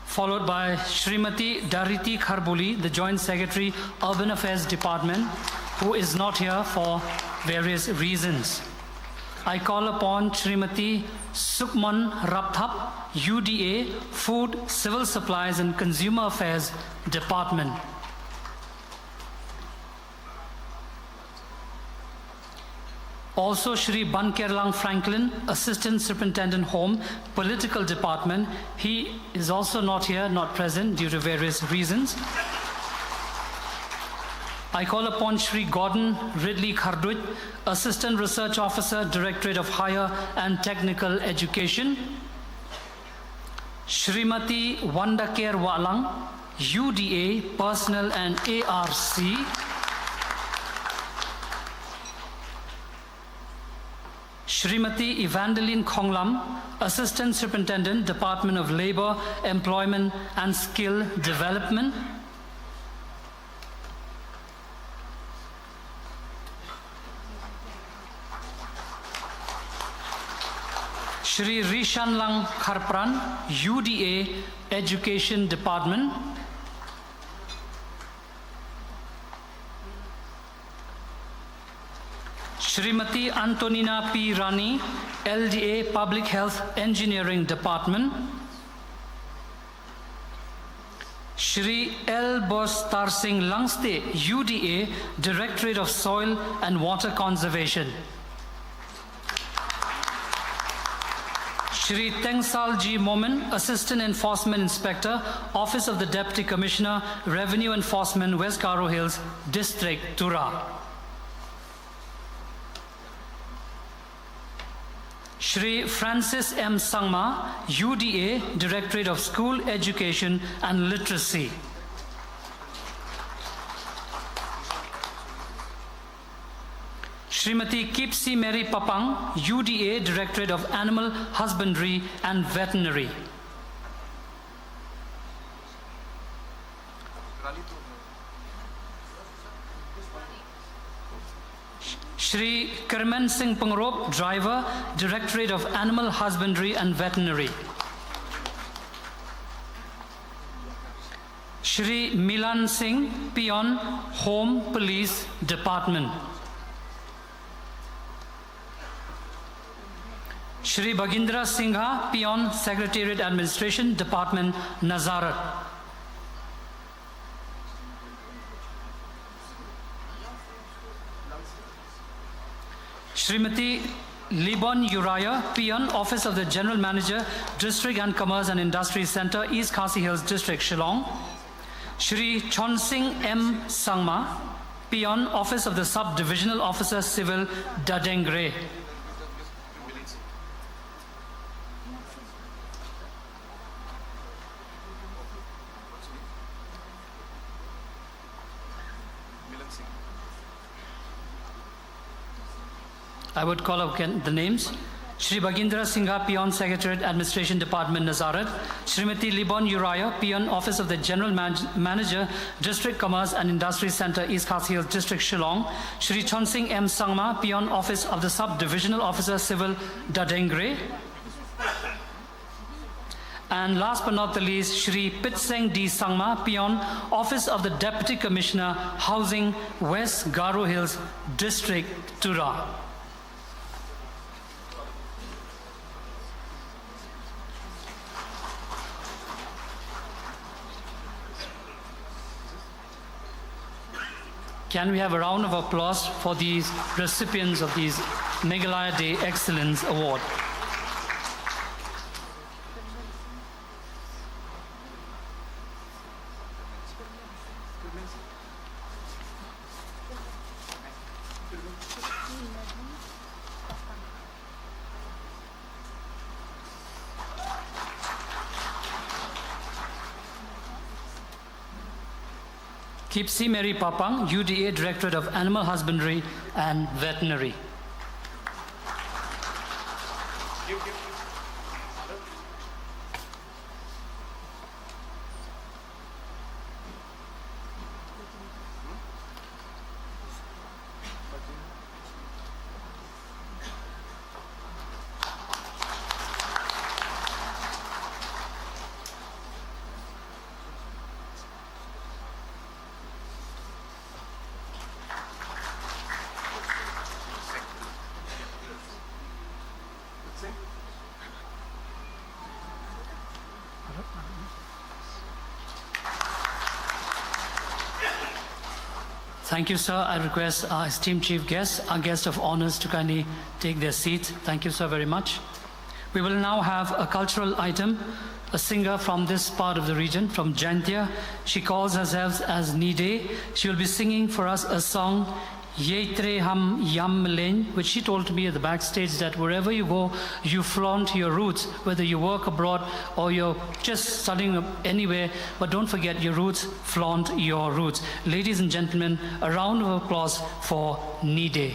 Followed by Shrimati Dariti Kharbuli, the Joint Secretary, Urban Affairs Department, who is not here for various reasons. I call upon Shrimati Sukman Rapthap, UDA, Food, Civil Supplies and Consumer Affairs Department. Also, Shri Bankerlang Franklin, Assistant Superintendent Home, Political Department. He is also not here, not present due to various reasons. I call upon Shri Gordon Ridley Kharduit, Assistant Research Officer, Directorate of Higher and Technical Education. Shrimati Wandaker Walang, UDA, Personnel and ARC. Shrimati Evangeline Konglam, Assistant Superintendent, Department of Labor, Employment and Skill Development. Shri Rishanlang Kharpran, UDA, Education Department. Shrimati Antonina P. Rani, LDA, Public Health Engineering Department. Shri L. Bostar Singh Langste, UDA, Directorate of Soil and Water Conservation. Shri Tengsal G. Momin, Assistant Enforcement Inspector, Office of the Deputy Commissioner, Revenue Enforcement, West Garo Hills, District, Tura. Shri Francis M. Sangma, UDA, Directorate of School Education and Literacy. Shrimati Kipsi Mary Papang, UDA, Directorate of Animal Husbandry and Veterinary. Shri Kirman Singh Pangrop, Driver, Directorate of Animal Husbandry and Veterinary. Shri Milan Singh, Peon, Home Police Department. Shri Bhagindra Singha, Peon, Secretariat Administration, Department, Nazarat. Srimati Libon Uriah, Peon, Office of the General Manager, District and Commerce and Industry Center, East Khasi Hills District, Shillong. Shri Chonsing M. Sangma, Peon, Office of the Sub-Divisional Officer, Civil, Dadengre. I would call up again the names. Shri Bhagindra Singha, Peon, Secretariat, Administration Department, Nazarat. Srimati Libon Uriah, Peon, Office of the General Manager, District Commerce and Industry Center, East Khasi Hills District, Shillong. Shri Chonsing M. Sangma, Peon, Office of the Sub-Divisional Officer, Civil, Dadengre. And last but not the least, Shri Pitseng D. Sangma, Peon, Office of the Deputy Commissioner, Housing, West Garo Hills District, Tura. Can we have a round of applause for these recipients of these Meghalaya Day Excellence Award? Keep C. Mary Papang, UDA Directorate of Animal Husbandry and Veterinary. Thank you, sir. I request our esteemed chief guests, our guest of honors, to kindly take their seats. Thank you, sir, very much. We will now have a cultural item, a singer from this part of the region, from Jaintia. She calls herself as Nide. She will be singing for us a song, Yetre Ham Yam Len, which she told me at the backstage that wherever you go, you flaunt your roots, whether you work abroad or you're just studying anywhere, but don't forget your roots, flaunt your roots. Ladies and gentlemen, a round of applause for Nide.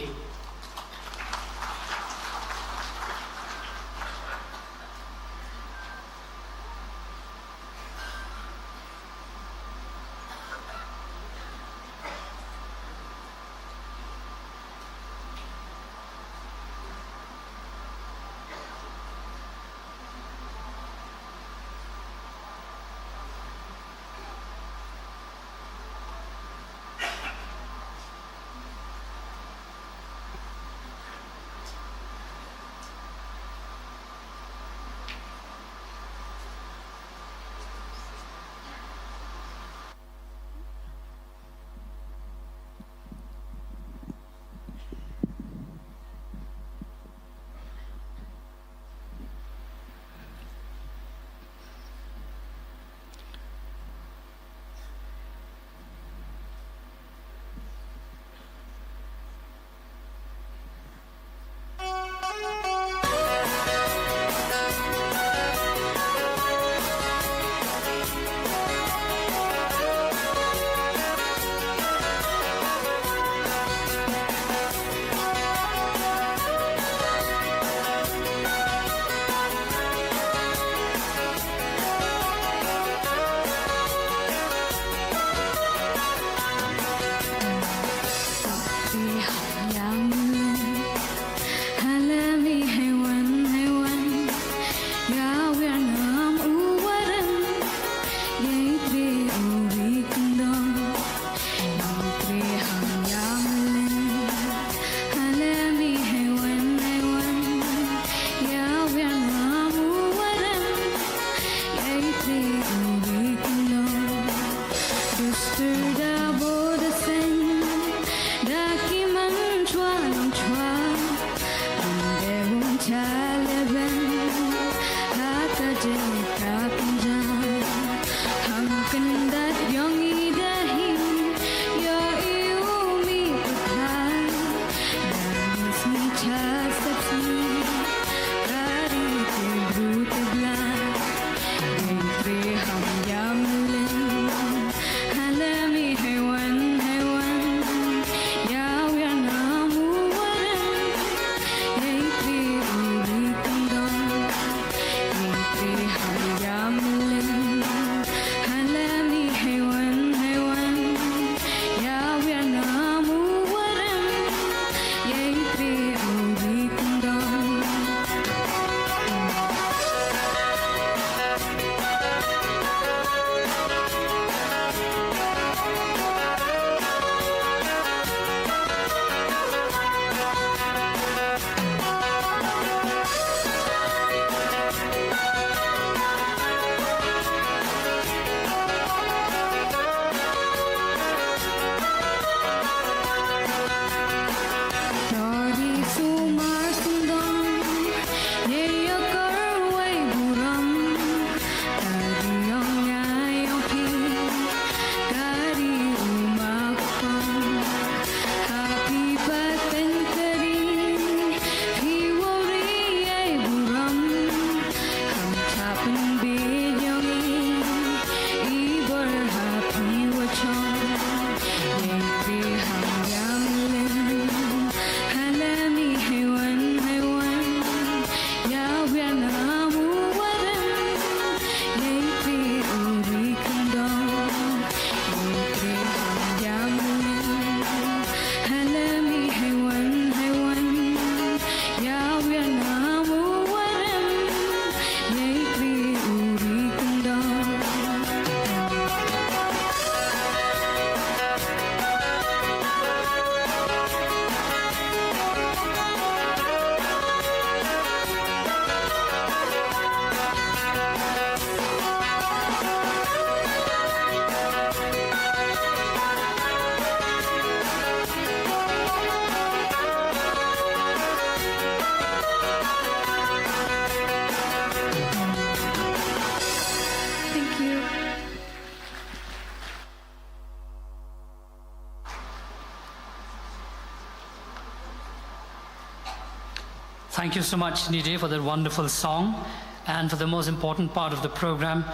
Thank you so much, Nidhi, for that wonderful song. And for the most important part of the program,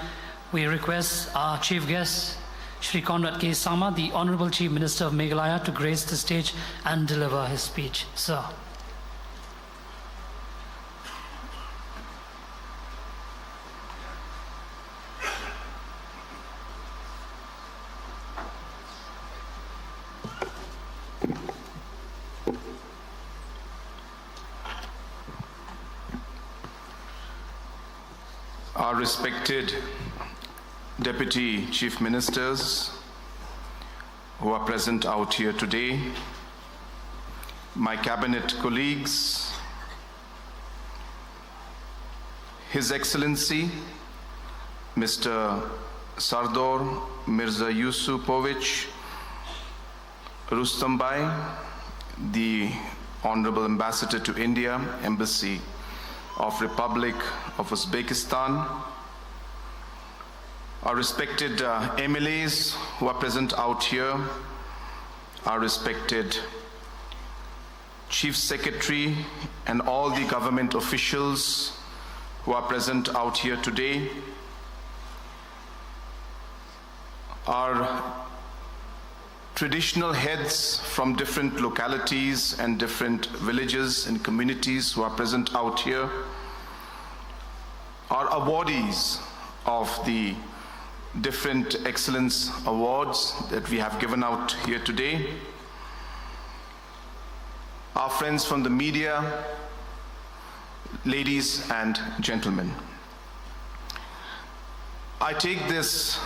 we request our chief guest, Shri Conrad K. Sama, the Honorable Chief Minister of Meghalaya, to grace the stage and deliver his speech. Sir. Our respected Deputy Chief Ministers who are present out here today, my cabinet colleagues, His Excellency Mr. Sardor Mirza Yusupovich Rustambai, the Honorable Ambassador to India, Embassy of Republic of Uzbekistan, our respected MLAs who are present out here, our respected Chief Secretary and all the government officials who are present out here today, our traditional heads from different localities and different villages and communities who are present out here, our awardees of the different excellence awards that we have given out here today, our friends from the media, ladies and gentlemen. I take this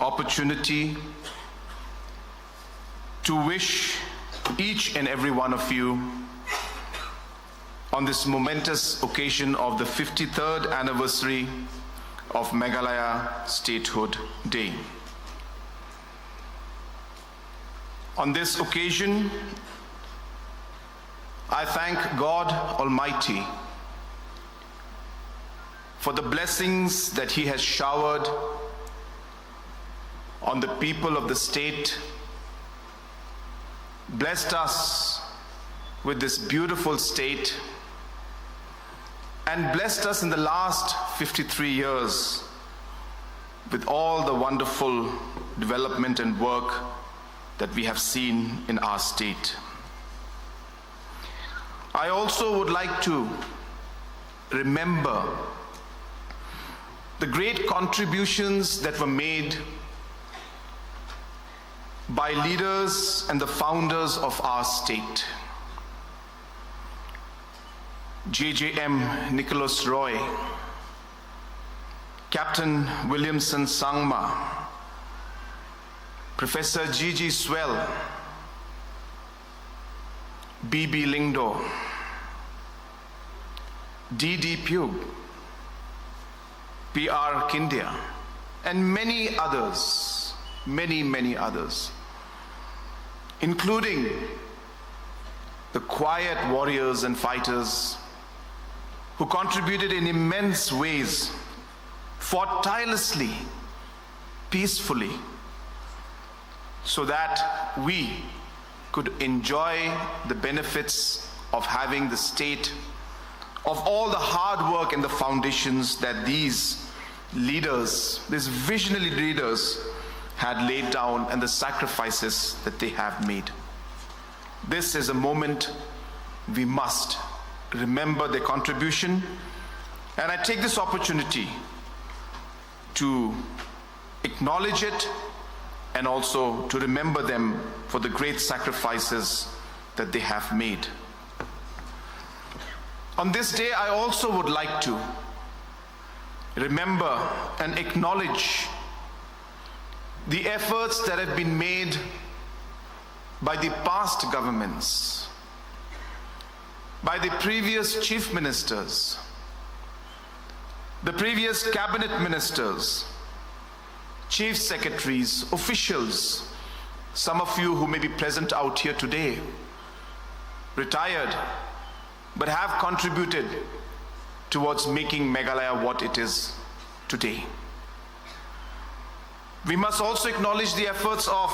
opportunity to wish each and every one of you on this momentous occasion of the 53rd anniversary of Meghalaya Statehood Day. On this occasion, I thank God Almighty for the blessings that he has showered on the people of the state, blessed us with this beautiful state, and blessed us in the last 53 years with all the wonderful development and work that we have seen in our state. I also would like to remember the great contributions that were made by leaders and the founders of our state. JJM Nicholas Roy, Captain Williamson Sangma, Professor G.G. Swell, B.B. Lingdo, D.D. Pugh, P.R. Kindia, and many others, many others, including the quiet warriors and fighters who contributed in immense ways, fought tirelessly, peacefully, so that we could enjoy the benefits of having the state, of all the hard work and the foundations that these leaders, these visionary leaders, had laid down and the sacrifices that they have made. This is a moment we must remember their contribution, and I take this opportunity to acknowledge it and also to remember them for the great sacrifices that they have made. On this day, I also would like to remember and acknowledge the efforts that have been made by the past governments, by the previous chief ministers, the previous cabinet ministers, chief secretaries, officials, some of you who may be present out here today, retired, but have contributed towards making Meghalaya what it is today. We must also acknowledge the efforts of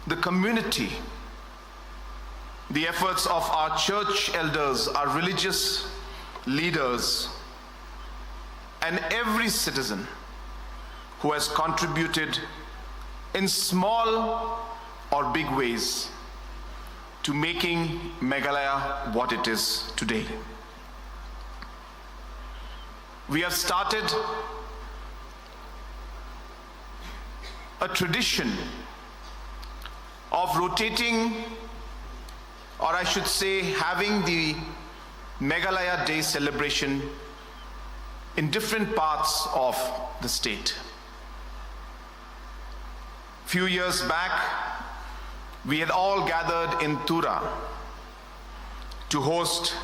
the community, the efforts of our church elders, our religious leaders, and every citizen who has contributed in small or big ways to making Meghalaya what it is today. We have started a tradition of rotating, or I should say having the Meghalaya Day celebration in different parts of the state. Few years back, we had all gathered in Tura to host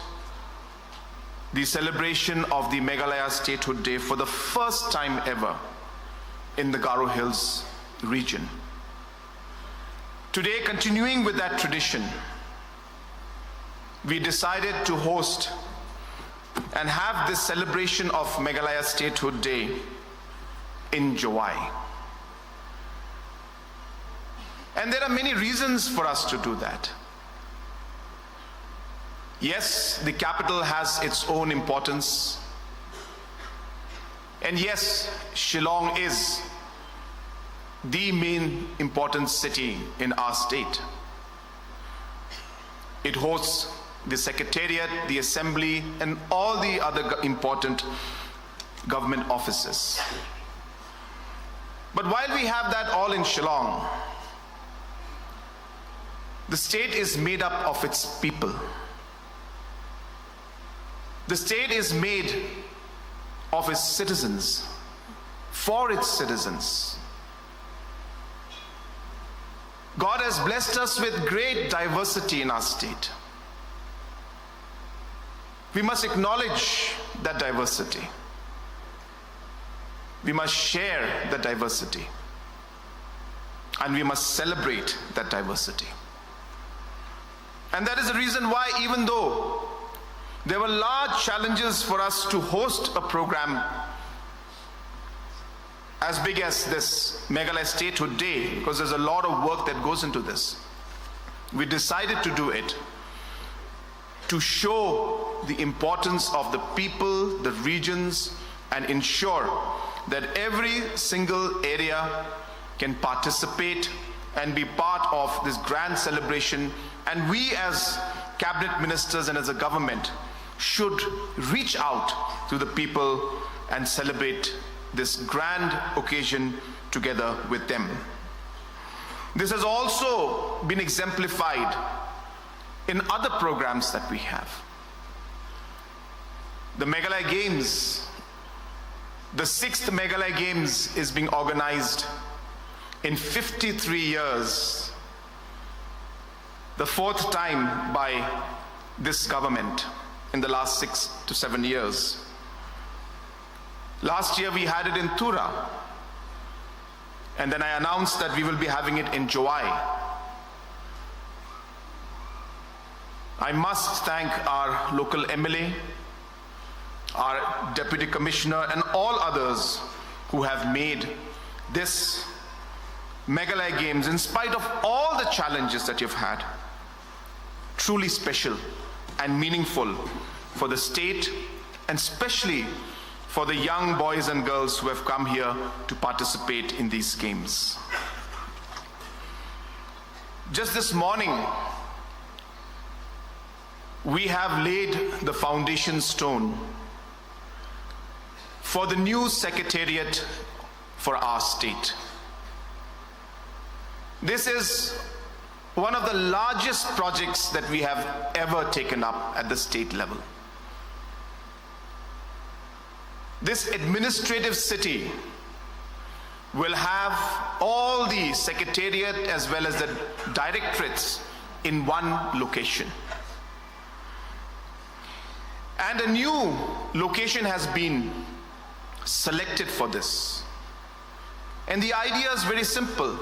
the celebration of the Meghalaya Statehood Day for the first time ever in the Garo Hills region. Today, continuing with that tradition, we decided to host and have this celebration of Meghalaya Statehood Day in July. And there are many reasons for us to do that. Yes, the capital has its own importance. And yes, Shillong is the main important city in our state. It hosts the Secretariat, the Assembly, and all the other important government offices. But while we have that all in Shillong, the state is made up of its people. The state is made of its citizens, for its citizens. God has blessed us with great diversity in our state. We must acknowledge that diversity. We must share that diversity. And we must celebrate that diversity. And that is the reason why, even though There were large challenges for us to host a program as big as this Meghalaya Statehood Day, because there's a lot of work that goes into this. We decided to do it to show the importance of the people, the regions, and ensure that every single area can participate and be part of this grand celebration. And we as cabinet ministers and as a government should reach out to the people and celebrate this grand occasion together with them. This has also been exemplified in other programs that we have. The Meghalaya Games, the 6th Meghalaya Games is being organized in 53 years, the 4th time by this government in the last 6 to 7 years. Last year we had it in Tura, and then I announced that we will be having it in Joai. I must thank our local MLA, our Deputy Commissioner, and all others who have made this Meghalaya Games, in spite of all the challenges that you've had, truly special and meaningful for the state, and especially for the young boys and girls who have come here to participate in these games. Just this morning, we have laid the foundation stone for the new secretariat for our state. This is one of the largest projects that we have ever taken up at the state level. This administrative city will have all the secretariat as well as the directorates in one location. And a new location has been selected for this. And the idea is very simple,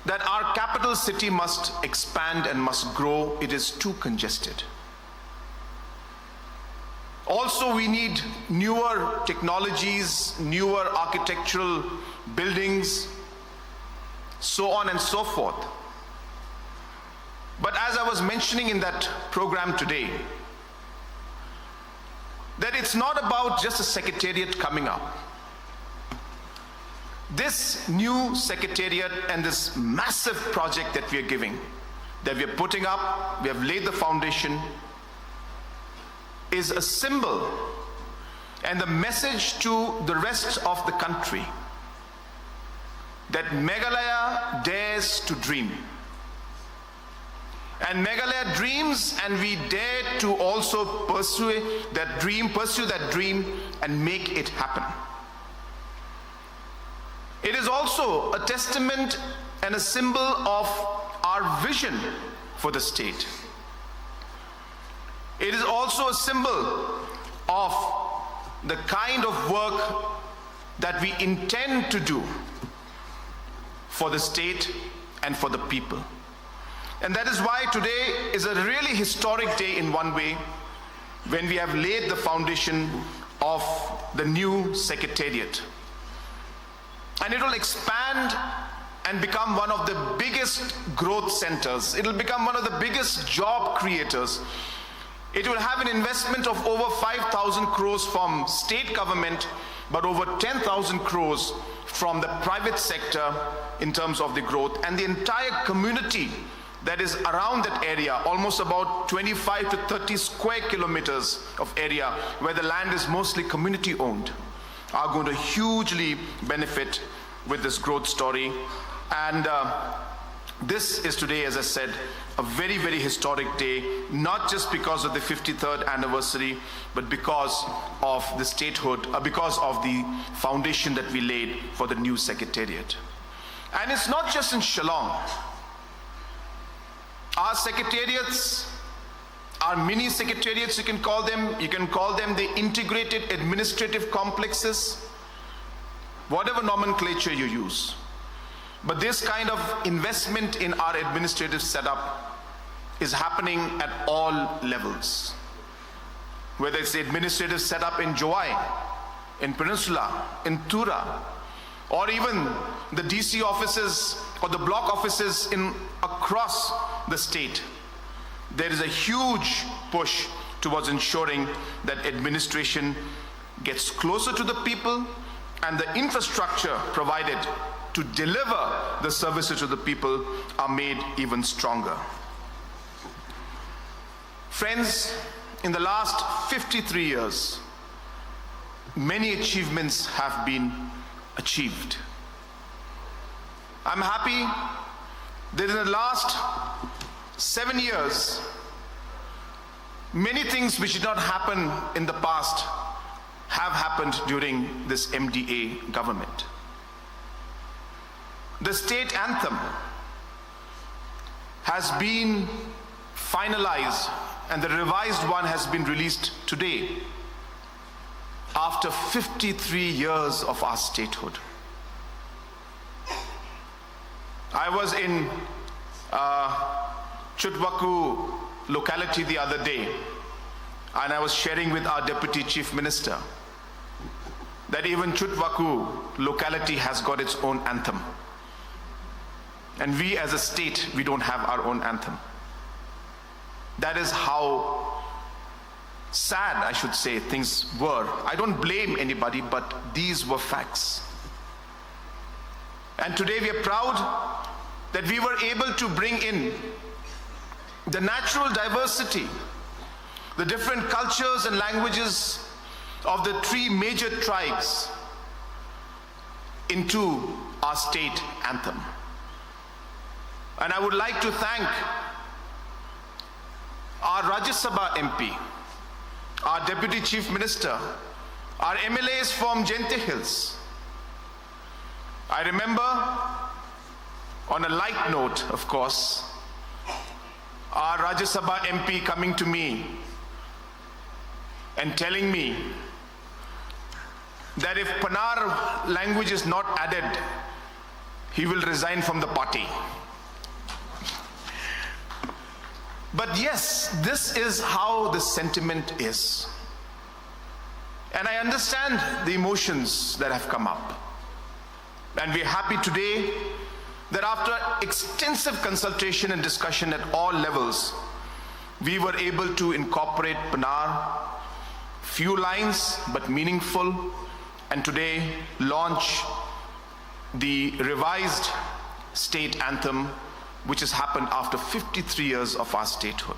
that our capital city must expand and must grow. It is too congested. Also, we need newer technologies, newer architectural buildings, so on and so forth. But as I was mentioning in that program today, that it's not about just a secretariat coming up. This new secretariat and this massive project that we are giving, that we are putting up, we have laid the foundation, is a symbol and the message to the rest of the country that Meghalaya dares to dream. And Meghalaya dreams, and we dare to also pursue that dream and make it happen. It is also a testament and a symbol of our vision for the state. It is also a symbol of the kind of work that we intend to do for the state and for the people. And that is why today is a really historic day in one way, when we have laid the foundation of the new secretariat. And it will expand and become one of the biggest growth centers. It will become one of the biggest job creators. It will have an investment of over 5,000 crores from state government, but over 10,000 crores from the private sector in terms of the growth. And the entire community that is around that area, almost about 25 to 30 square kilometers of area where the land is mostly community owned, are going to hugely benefit with this growth story. And this is today, as I said, a very, very historic day, not just because of the 53rd anniversary, but because of the statehood, because of the foundation that we laid for the new secretariat. And it's not just in Shillong. Our secretariats, our mini secretariats, you can call them the integrated administrative complexes, whatever nomenclature you use. But this kind of investment in our administrative setup is happening at all levels. whether it's the administrative setup in Jowai, in Peninsula, in Tura, or even the DC offices or the block offices across the state, there is a huge push towards ensuring that administration gets closer to the people and the infrastructure provided to deliver the services to the people are made even stronger. Friends, in the last 53 years, many achievements have been achieved. I'm happy that in the last 7 years, many things which did not happen in the past have happened during this MDA government. The state anthem has been finalized and the revised one has been released today after 53 years of our statehood. I was in Chutwaku locality the other day, and I was sharing with our Deputy Chief Minister that even Chutwaku locality has got its own anthem. And we as a state, we don't have our own anthem. That is how sad, I should say, things were. I don't blame anybody, but these were facts. And today we are proud that we were able to bring in the natural diversity, the different cultures and languages of the 3 major tribes into our state anthem. And I would like to thank our Rajya Sabha MP, our Deputy Chief Minister, our MLAs from Jente Hills. I remember, on a light note, of course, our Rajya Sabha MP coming to me and telling me that if Panar language is not added, he will resign from the party. But yes, this is how the sentiment is. And I understand the emotions that have come up. And we're happy today that after extensive consultation and discussion at all levels, we were able to incorporate Panar, few lines but meaningful, and today launch the revised state anthem, which has happened after 53 years of our statehood.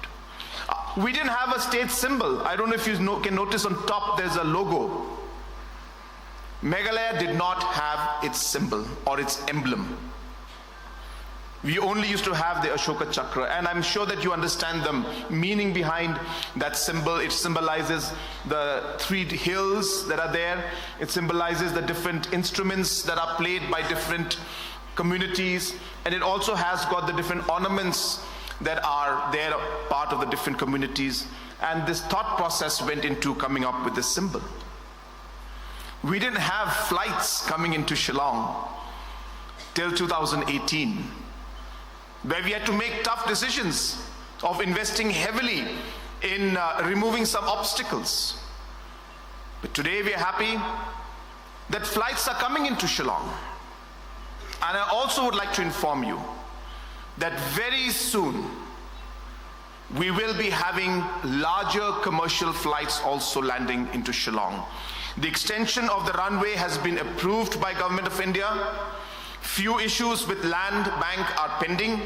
We didn't have a state symbol. I don't know if you can notice on top there's a logo. Meghalaya did not have its symbol or its emblem. We only used to have the Ashoka Chakra, and I'm sure that you understand the meaning behind that symbol. It symbolizes the 3 hills that are there. It symbolizes the different instruments that are played by different communities, and it also has got the different ornaments that are there, part of the different communities. And this thought process went into coming up with this symbol. We didn't have flights coming into Shillong till 2018, where we had to make tough decisions of investing heavily in removing some obstacles. But today we are happy that flights are coming into Shillong. And I also would like to inform you that very soon we will be having larger commercial flights also landing into Shillong. The extension of the runway has been approved by Government of India. Few issues with land bank are pending.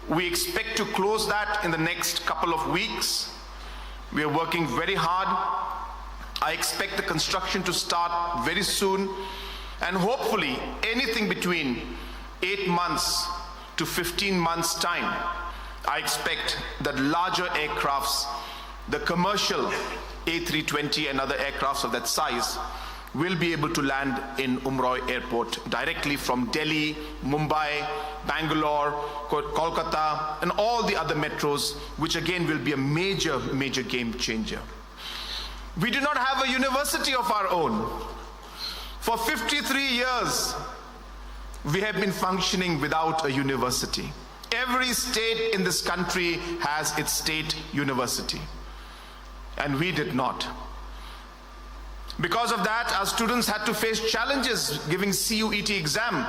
We expect to close that in the next couple of weeks. We are working very hard. I expect the construction to start very soon, and hopefully anything between 8 months to 15 months time, I expect that larger aircrafts, the commercial A320 and other aircrafts of that size, will be able to land in Umroi Airport directly from Delhi, Mumbai, Bangalore, Kolkata, and all the other metros, which again will be a major, major game changer. We do not have a university of our own. For 53 years, we have been functioning without a university. Every state in this country has its state university. and we did not. Because of that, our students had to face challenges giving CUET exam.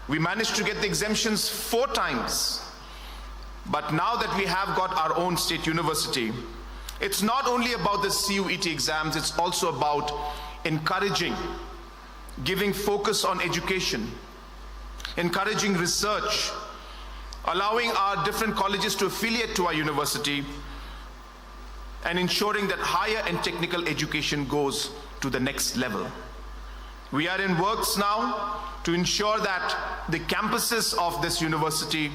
We managed to get the exemptions 4 times. But now that we have got our own state university, it's not only about the CUET exams, it's also about encouraging, giving focus on education, encouraging research, allowing our different colleges to affiliate to our university, and ensuring that higher and technical education goes to the next level. We are in works now to ensure that the campuses of this university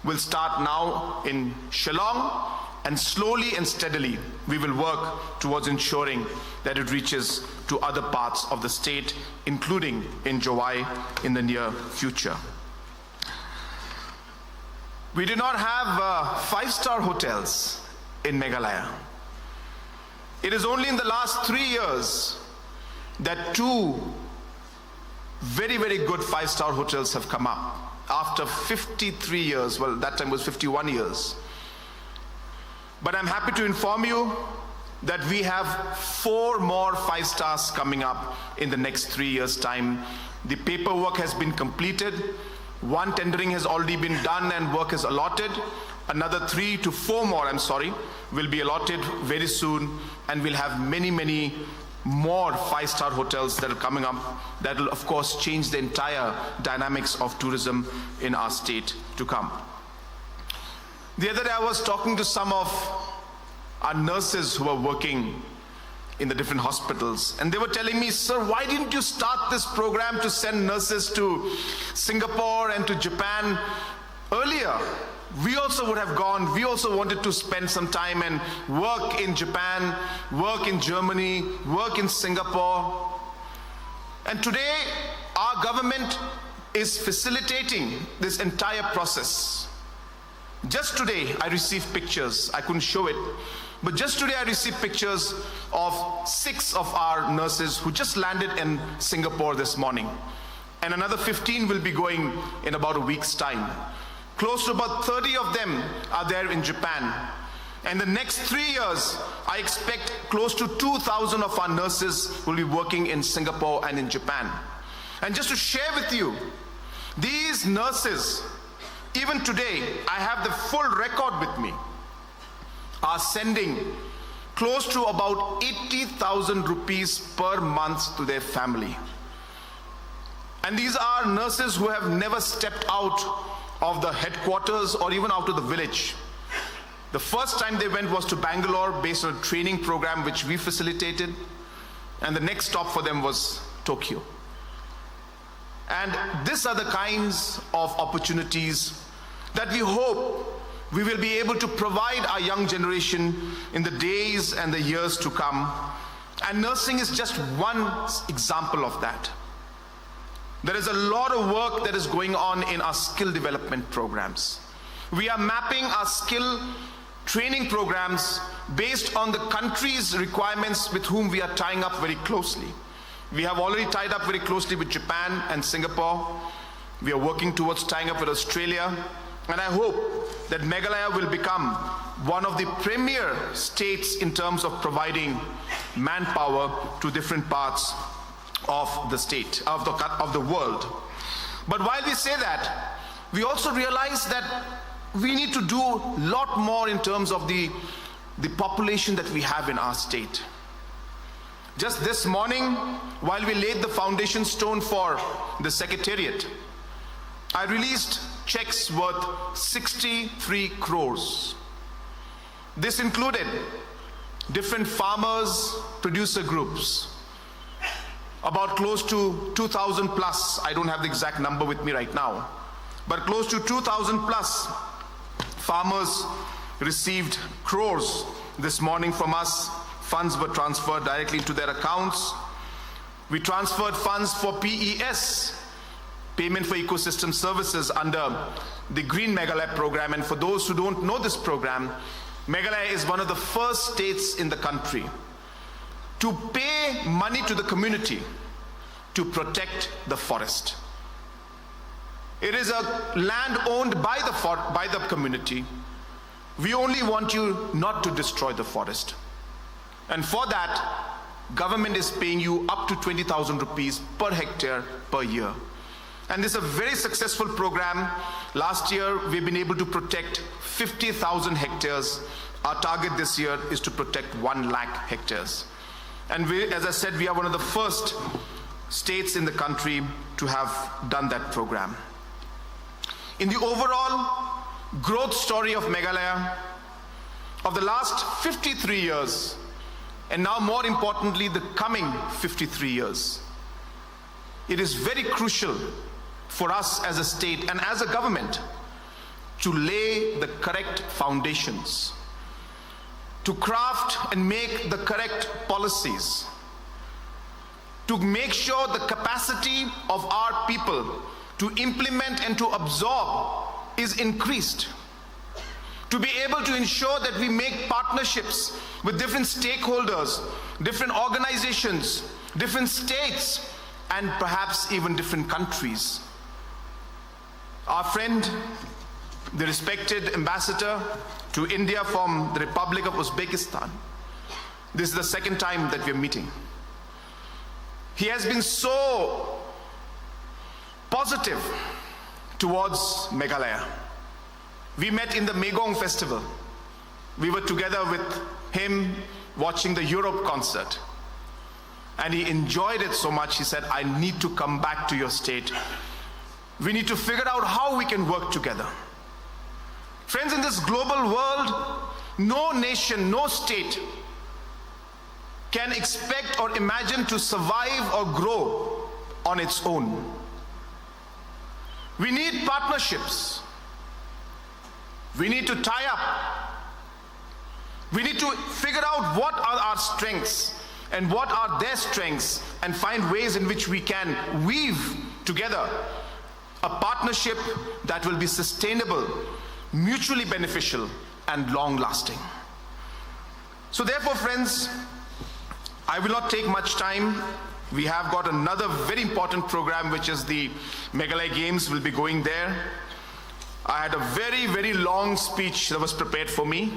will start now in Shillong, and slowly and steadily we will work towards ensuring that it reaches to other parts of the state, including in Jowai in the near future. We do not have 5-star hotels in Meghalaya. It is only in the last 3 years that 2 very, very good 5-star hotels have come up after 53 years. Well, that time was 51 years. But I'm happy to inform you that we have 4 more 5 stars coming up in the next 3 years' time. The paperwork has been completed. 1 tendering has already been done and work is allotted. Another 3 to 4 more, will be allotted very soon, and we'll have many, many more 5-star hotels that are coming up that will of course change the entire dynamics of tourism in our state to come. The other day I was talking to some of our nurses who are working in the different hospitals, and they were telling me, sir, why didn't you start this program to send nurses to Singapore and to Japan earlier? We also would have gone. We also wanted to spend some time and work in Japan, work in Germany, work in Singapore. And today, our government is facilitating this entire process. Just today, I received pictures. I couldn't show it, but just today I received pictures of 6 of our nurses who just landed in Singapore this morning. And another 15 will be going in about a week's time. Close to about 30 of them are there in Japan. And the next 3 years, I expect close to 2,000 of our nurses will be working in Singapore and in Japan. And just to share with you, these nurses, even today, I have the full record with me, are sending close to about 80,000 rupees per month to their family. And these are nurses who have never stepped out of the headquarters or even out of the village. The first time they went was to Bangalore based on a training program which we facilitated, and the next stop for them was Tokyo. And these are the kinds of opportunities that we hope we will be able to provide our young generation in the days and the years to come. And nursing is just one example of that. There is a lot of work that is going on in our skill development programs. We are mapping our skill training programs based on the country's requirements with whom we are tying up very closely. We have already tied up very closely with Japan and Singapore. We are working towards tying up with Australia. And I hope that Meghalaya will become one of the premier states in terms of providing manpower to different parts of the state, of the world. But while we say that, we also realize that we need to do a lot more in terms of the population that we have in our state. Just this morning, while we laid the foundation stone for the Secretariat, I released checks worth 63 crores. This included different farmers, producer groups, about close to 2,000 plus. I don't have the exact number with me right now, but close to 2,000 plus farmers received crores this morning from us. Funds were transferred directly into their accounts. We transferred funds for PES, Payment for Ecosystem Services, under the Green Meghalaya program. And for those who don't know this program, Meghalaya is one of the first states in the country to pay money to the community to protect the forest. It is a land owned by the community. We only want you not to destroy the forest. And for that, government is paying you up to 20,000 rupees per hectare per year. And this is a very successful program. Last year, we've been able to protect 50,000 hectares. Our target this year is to protect 1 lakh hectares. And we, as I said, we are one of the first states in the country to have done that program. In the overall growth story of Meghalaya, of the last 53 years, and now more importantly, the coming 53 years, it is very crucial for us as a state and as a government to lay the correct foundations, to craft and make the correct policies, to make sure the capacity of our people to implement and to absorb is increased, to be able to ensure that we make partnerships with different stakeholders, different organizations, different states, and perhaps even different countries. Our friend, the respected ambassador to India from the Republic of Uzbekistan, this is the second time that we're meeting. He has been so positive towards Meghalaya. We met in the Megong festival. We were together with him watching the Europe concert. And he enjoyed it so much, he said, I need to come back to your state. We need to figure out how we can work together. Friends, in this global world, no nation, no state can expect or imagine to survive or grow on its own. We need partnerships. We need to tie up. We need to figure out what are our strengths and what are their strengths and find ways in which we can weave together a partnership that will be sustainable, mutually beneficial, and long-lasting. So therefore, friends, I will not take much time. We have got another very important program, which is the Meghalaya Games. Will be going there. I had a very, very long speech that was prepared for me,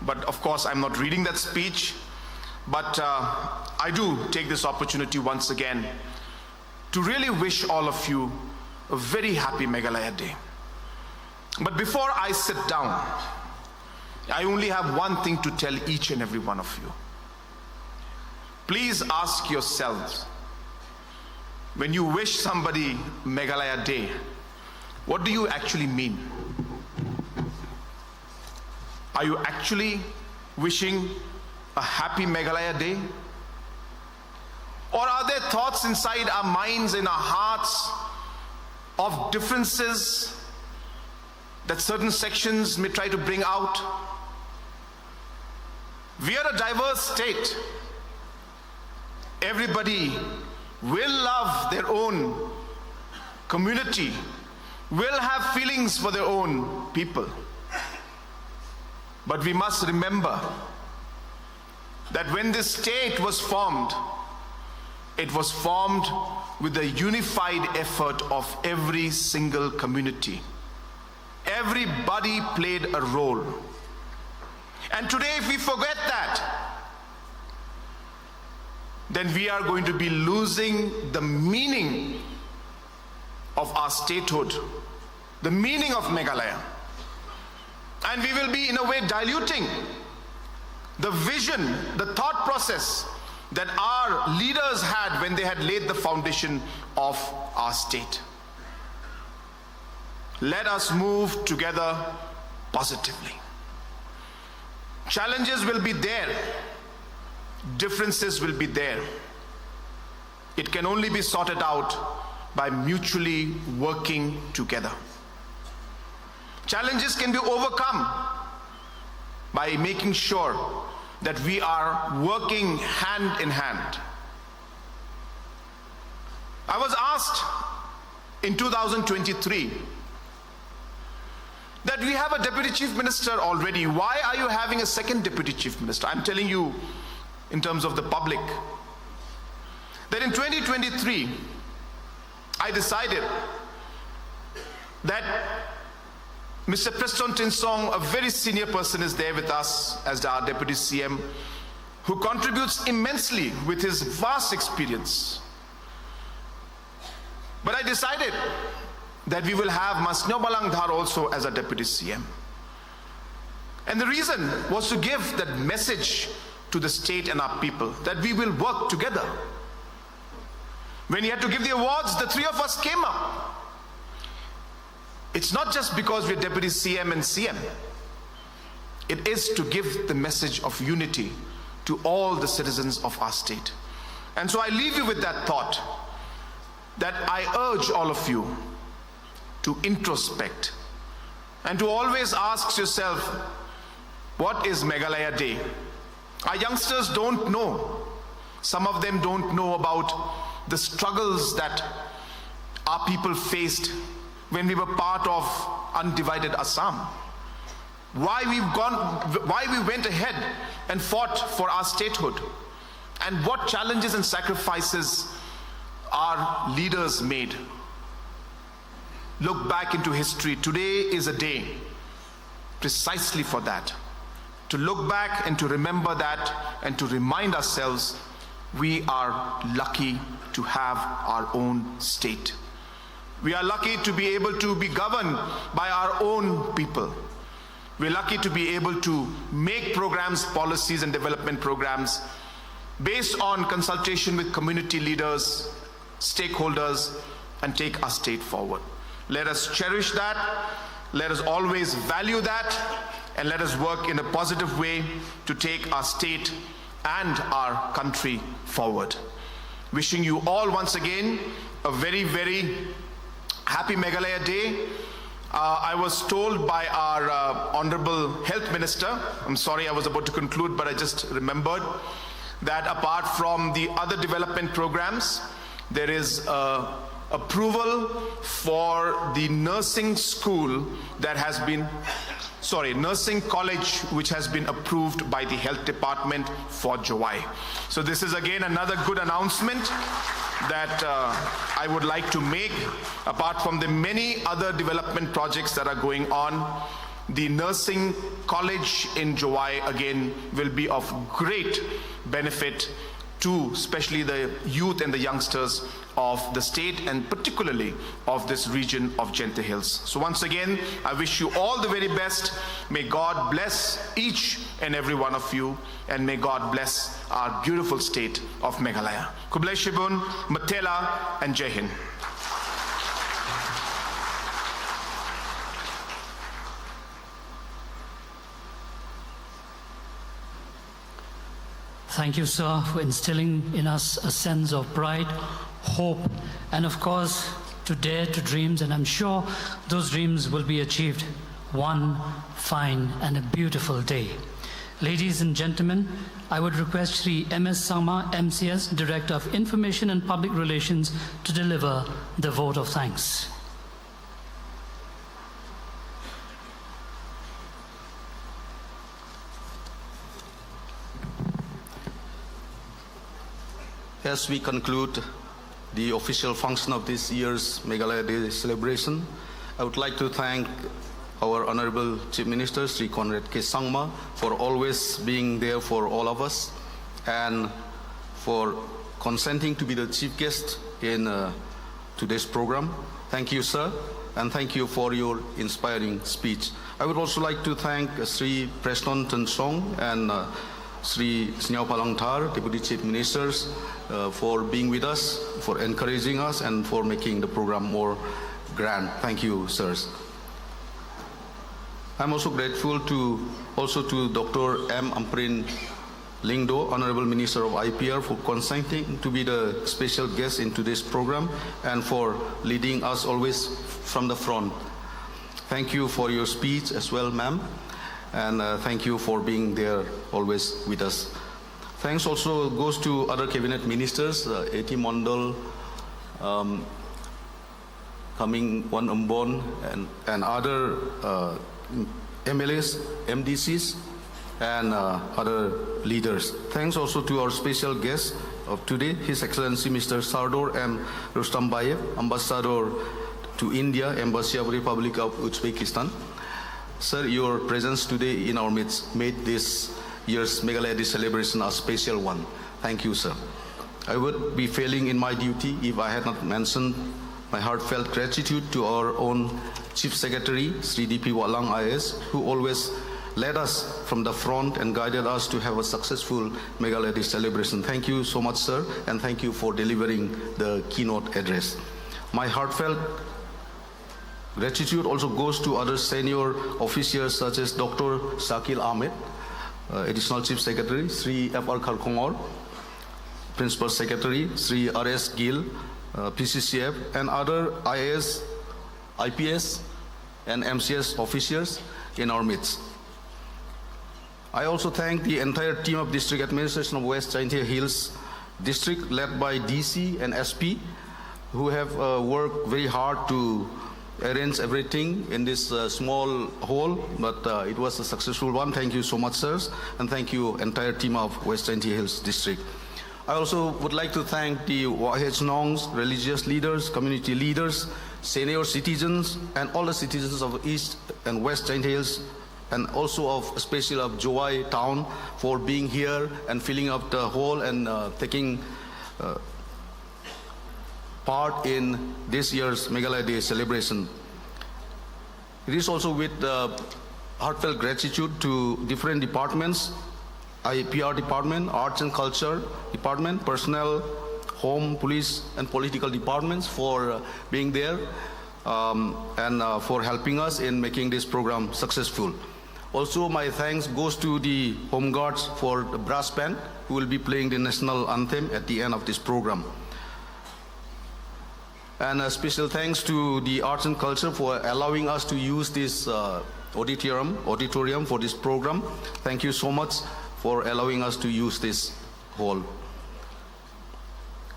but of course I'm not reading that speech. But I do take this opportunity once again to really wish all of you a very happy Meghalaya Day. But before I sit down, I only have one thing to tell each and every one of you. Please ask yourselves, when you wish somebody Meghalaya Day, what do you actually mean? Are you actually wishing a happy Meghalaya Day? Or are there thoughts inside our minds, in our hearts, of differences that certain sections may try to bring out? We are a diverse state. Everybody will love their own community, will have feelings for their own people. But we must remember that when this state was formed, it was formed with the unified effort of every single community. Everybody played a role. And today, if we forget that, then we are going to be losing the meaning of our statehood, the meaning of Meghalaya. And we will be, in a way, diluting the vision, the thought process that our leaders had when they had laid the foundation of our state. Let us move together positively. Challenges will be there. Differences will be there. It can only be sorted out by mutually working together. Challenges can be overcome by making sure that we are working hand in hand. I was asked in 2023 that we have a deputy chief minister already. Why are you having a second deputy chief minister? I'm telling you, in terms of the public, that in 2023, I decided that Mr. Preston Tinsong, a very senior person, is there with us as our deputy CM, who contributes immensely with his vast experience. But I decided that we will have Masnyo Balangdhar also as a Deputy CM. And the reason was to give that message to the state and our people that we will work together. When he had to give the awards, the three of us came up. It's not just because we're Deputy CM and CM. It is to give the message of unity to all the citizens of our state. And so I leave you with that thought, that I urge all of you to introspect and to always ask yourself, what is Meghalaya Day? Our youngsters don't know. Some of them don't know about the struggles that our people faced when we were part of undivided Assam. Why we went ahead and fought for our statehood, and what challenges and sacrifices our leaders made. Look back into history. Today is a day precisely for that. To look back and to remember that and to remind ourselves we are lucky to have our own state. We are lucky to be able to be governed by our own people. We're lucky to be able to make programs, policies and development programs based on consultation with community leaders, stakeholders, and take our state forward. Let us cherish that. Let us always value that. And let us work in a positive way to take our state and our country forward. Wishing you all once again a very, very happy Meghalaya Day. I was told by our Honorable Health Minister, I'm sorry I was about to conclude, but I just remembered, that apart from the other development programs, there is approval for the nursing school that has been, nursing college which has been approved by the health department for Jowai. So this is again another good announcement that I would like to make. Apart from the many other development projects that are going on, the nursing college in Jowai again will be of great benefit to especially the youth and the youngsters of the state and particularly of this region of Jente Hills. So once again, I wish you all the very best. May God bless each and every one of you, and may God bless our beautiful state of Meghalaya. Kublai Shibun, Matela, and Jai Hind. Thank you, sir, for instilling in us a sense of pride, hope, and of course, to dare to dreams. And I'm sure those dreams will be achieved one fine and a beautiful day. Ladies and gentlemen, I would request Shri M.S. Sama, MCS, Director of Information and Public Relations, to deliver the vote of thanks. As we conclude the official function of this year's Meghalaya Day celebration, I would like to thank our Honorable Chief Minister, Sri Conrad K. Sangma, for always being there for all of us and for consenting to be the chief guest in today's program. Thank you, sir, and thank you for your inspiring speech. I would also like to thank Sri Preston Tensong and Sri Snyao Palangthar, Deputy Chief Ministers, for being with us, for encouraging us, and for making the program more grand. Thank you, sirs. I'm also grateful to Dr. M. Amprin Lingdo, Honorable Minister of IPR, for consenting to be the special guest in today's program and for leading us always from the front. Thank you for your speech as well, ma'am. And thank you for being there always with us. Thanks also goes to other cabinet ministers, A.T. Mondal, Kaming Wan Umbon, and other MLAs, MDCs, and other leaders. Thanks also to our special guest of today, His Excellency Mr. Sardor M. Rustambayev, Ambassador to India, Embassy of Republic of Uzbekistan. Sir, your presence today in our midst made this year's Meghalaya Day celebration a special one. Thank you, sir. I would be failing in my duty if I had not mentioned my heartfelt gratitude to our own Chief Secretary, Sri D.P. Walang IAS, who always led us from the front and guided us to have a successful Meghalaya Day celebration. Thank you so much, sir, and thank you for delivering the keynote address. My heartfelt gratitude also goes to other senior officials such as Dr. Shakil Ahmed, Additional Chief Secretary, Sri F.R. Kharkhongor, Principal Secretary, Sri R.S. Gill, PCCF, and other IAS, IPS, and MCS officials in our midst. I also thank the entire team of District Administration of West Jaintia Hills District, led by DC and SP, who have worked very hard to arrange everything in this small hall, but it was a successful one. Thank you so much, sirs, and thank you entire team of West Jaintia Hills District. I also would like to thank the YH Nongs, religious leaders, community leaders, senior citizens, and all the citizens of East and West Jaintia Hills, and also especially of Jowai town, for being here and filling up the hall and taking part in this year's Meghalaya Day celebration. It is also with heartfelt gratitude to different departments, IPR department, arts and culture department, personnel, home, police, and political departments for being there and for helping us in making this program successful. Also, my thanks goes to the Home Guards for the brass band, who will be playing the national anthem at the end of this program. And a special thanks to the arts and culture for allowing us to use this auditorium for this program. Thank you so much for allowing us to use this hall.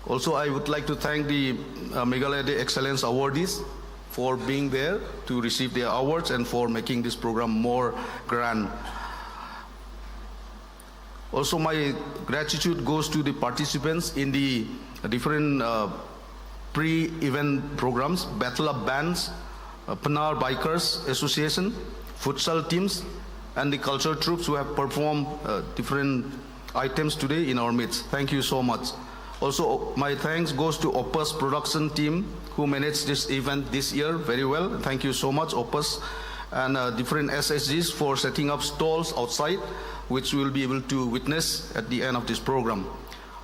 Also, I would like to thank the Meghalaya Day Excellence Awardees for being there to receive their awards and for making this program more grand. Also, my gratitude goes to the participants in the different pre-event programs, Battle of Bands, Panar Bikers Association, futsal teams, and the cultural troops who have performed different items today in our midst. Thank you so much. Also, my thanks goes to Opus production team who managed this event this year very well. Thank you so much, Opus, and different SSGs for setting up stalls outside, which we will be able to witness at the end of this program.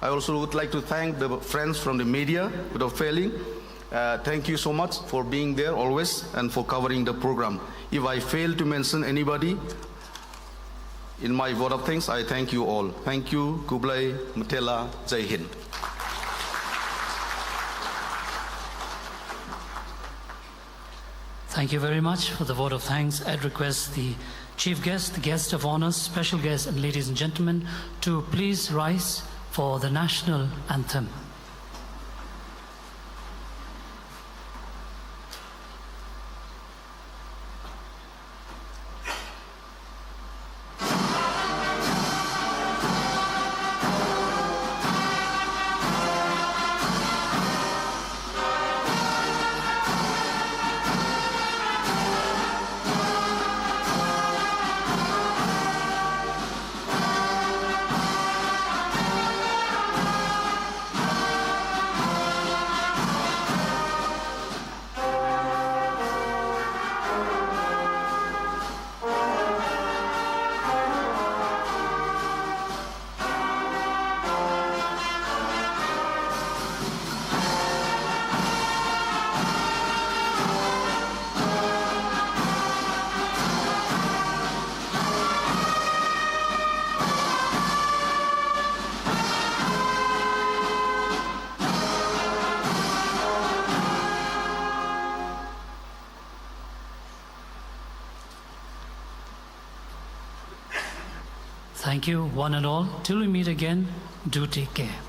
I also would like to thank the friends from the media without failing. Thank you so much for being there always and for covering the program. If I fail to mention anybody in my vote of thanks, I thank you all. Thank you, Kublai, Mutela, Jai Hind. Thank you very much for the vote of thanks. I'd request the chief guest, the guest of honors, special guests, and ladies and gentlemen to please rise for the national anthem. Thank you, one and all. Till we meet again, do take care.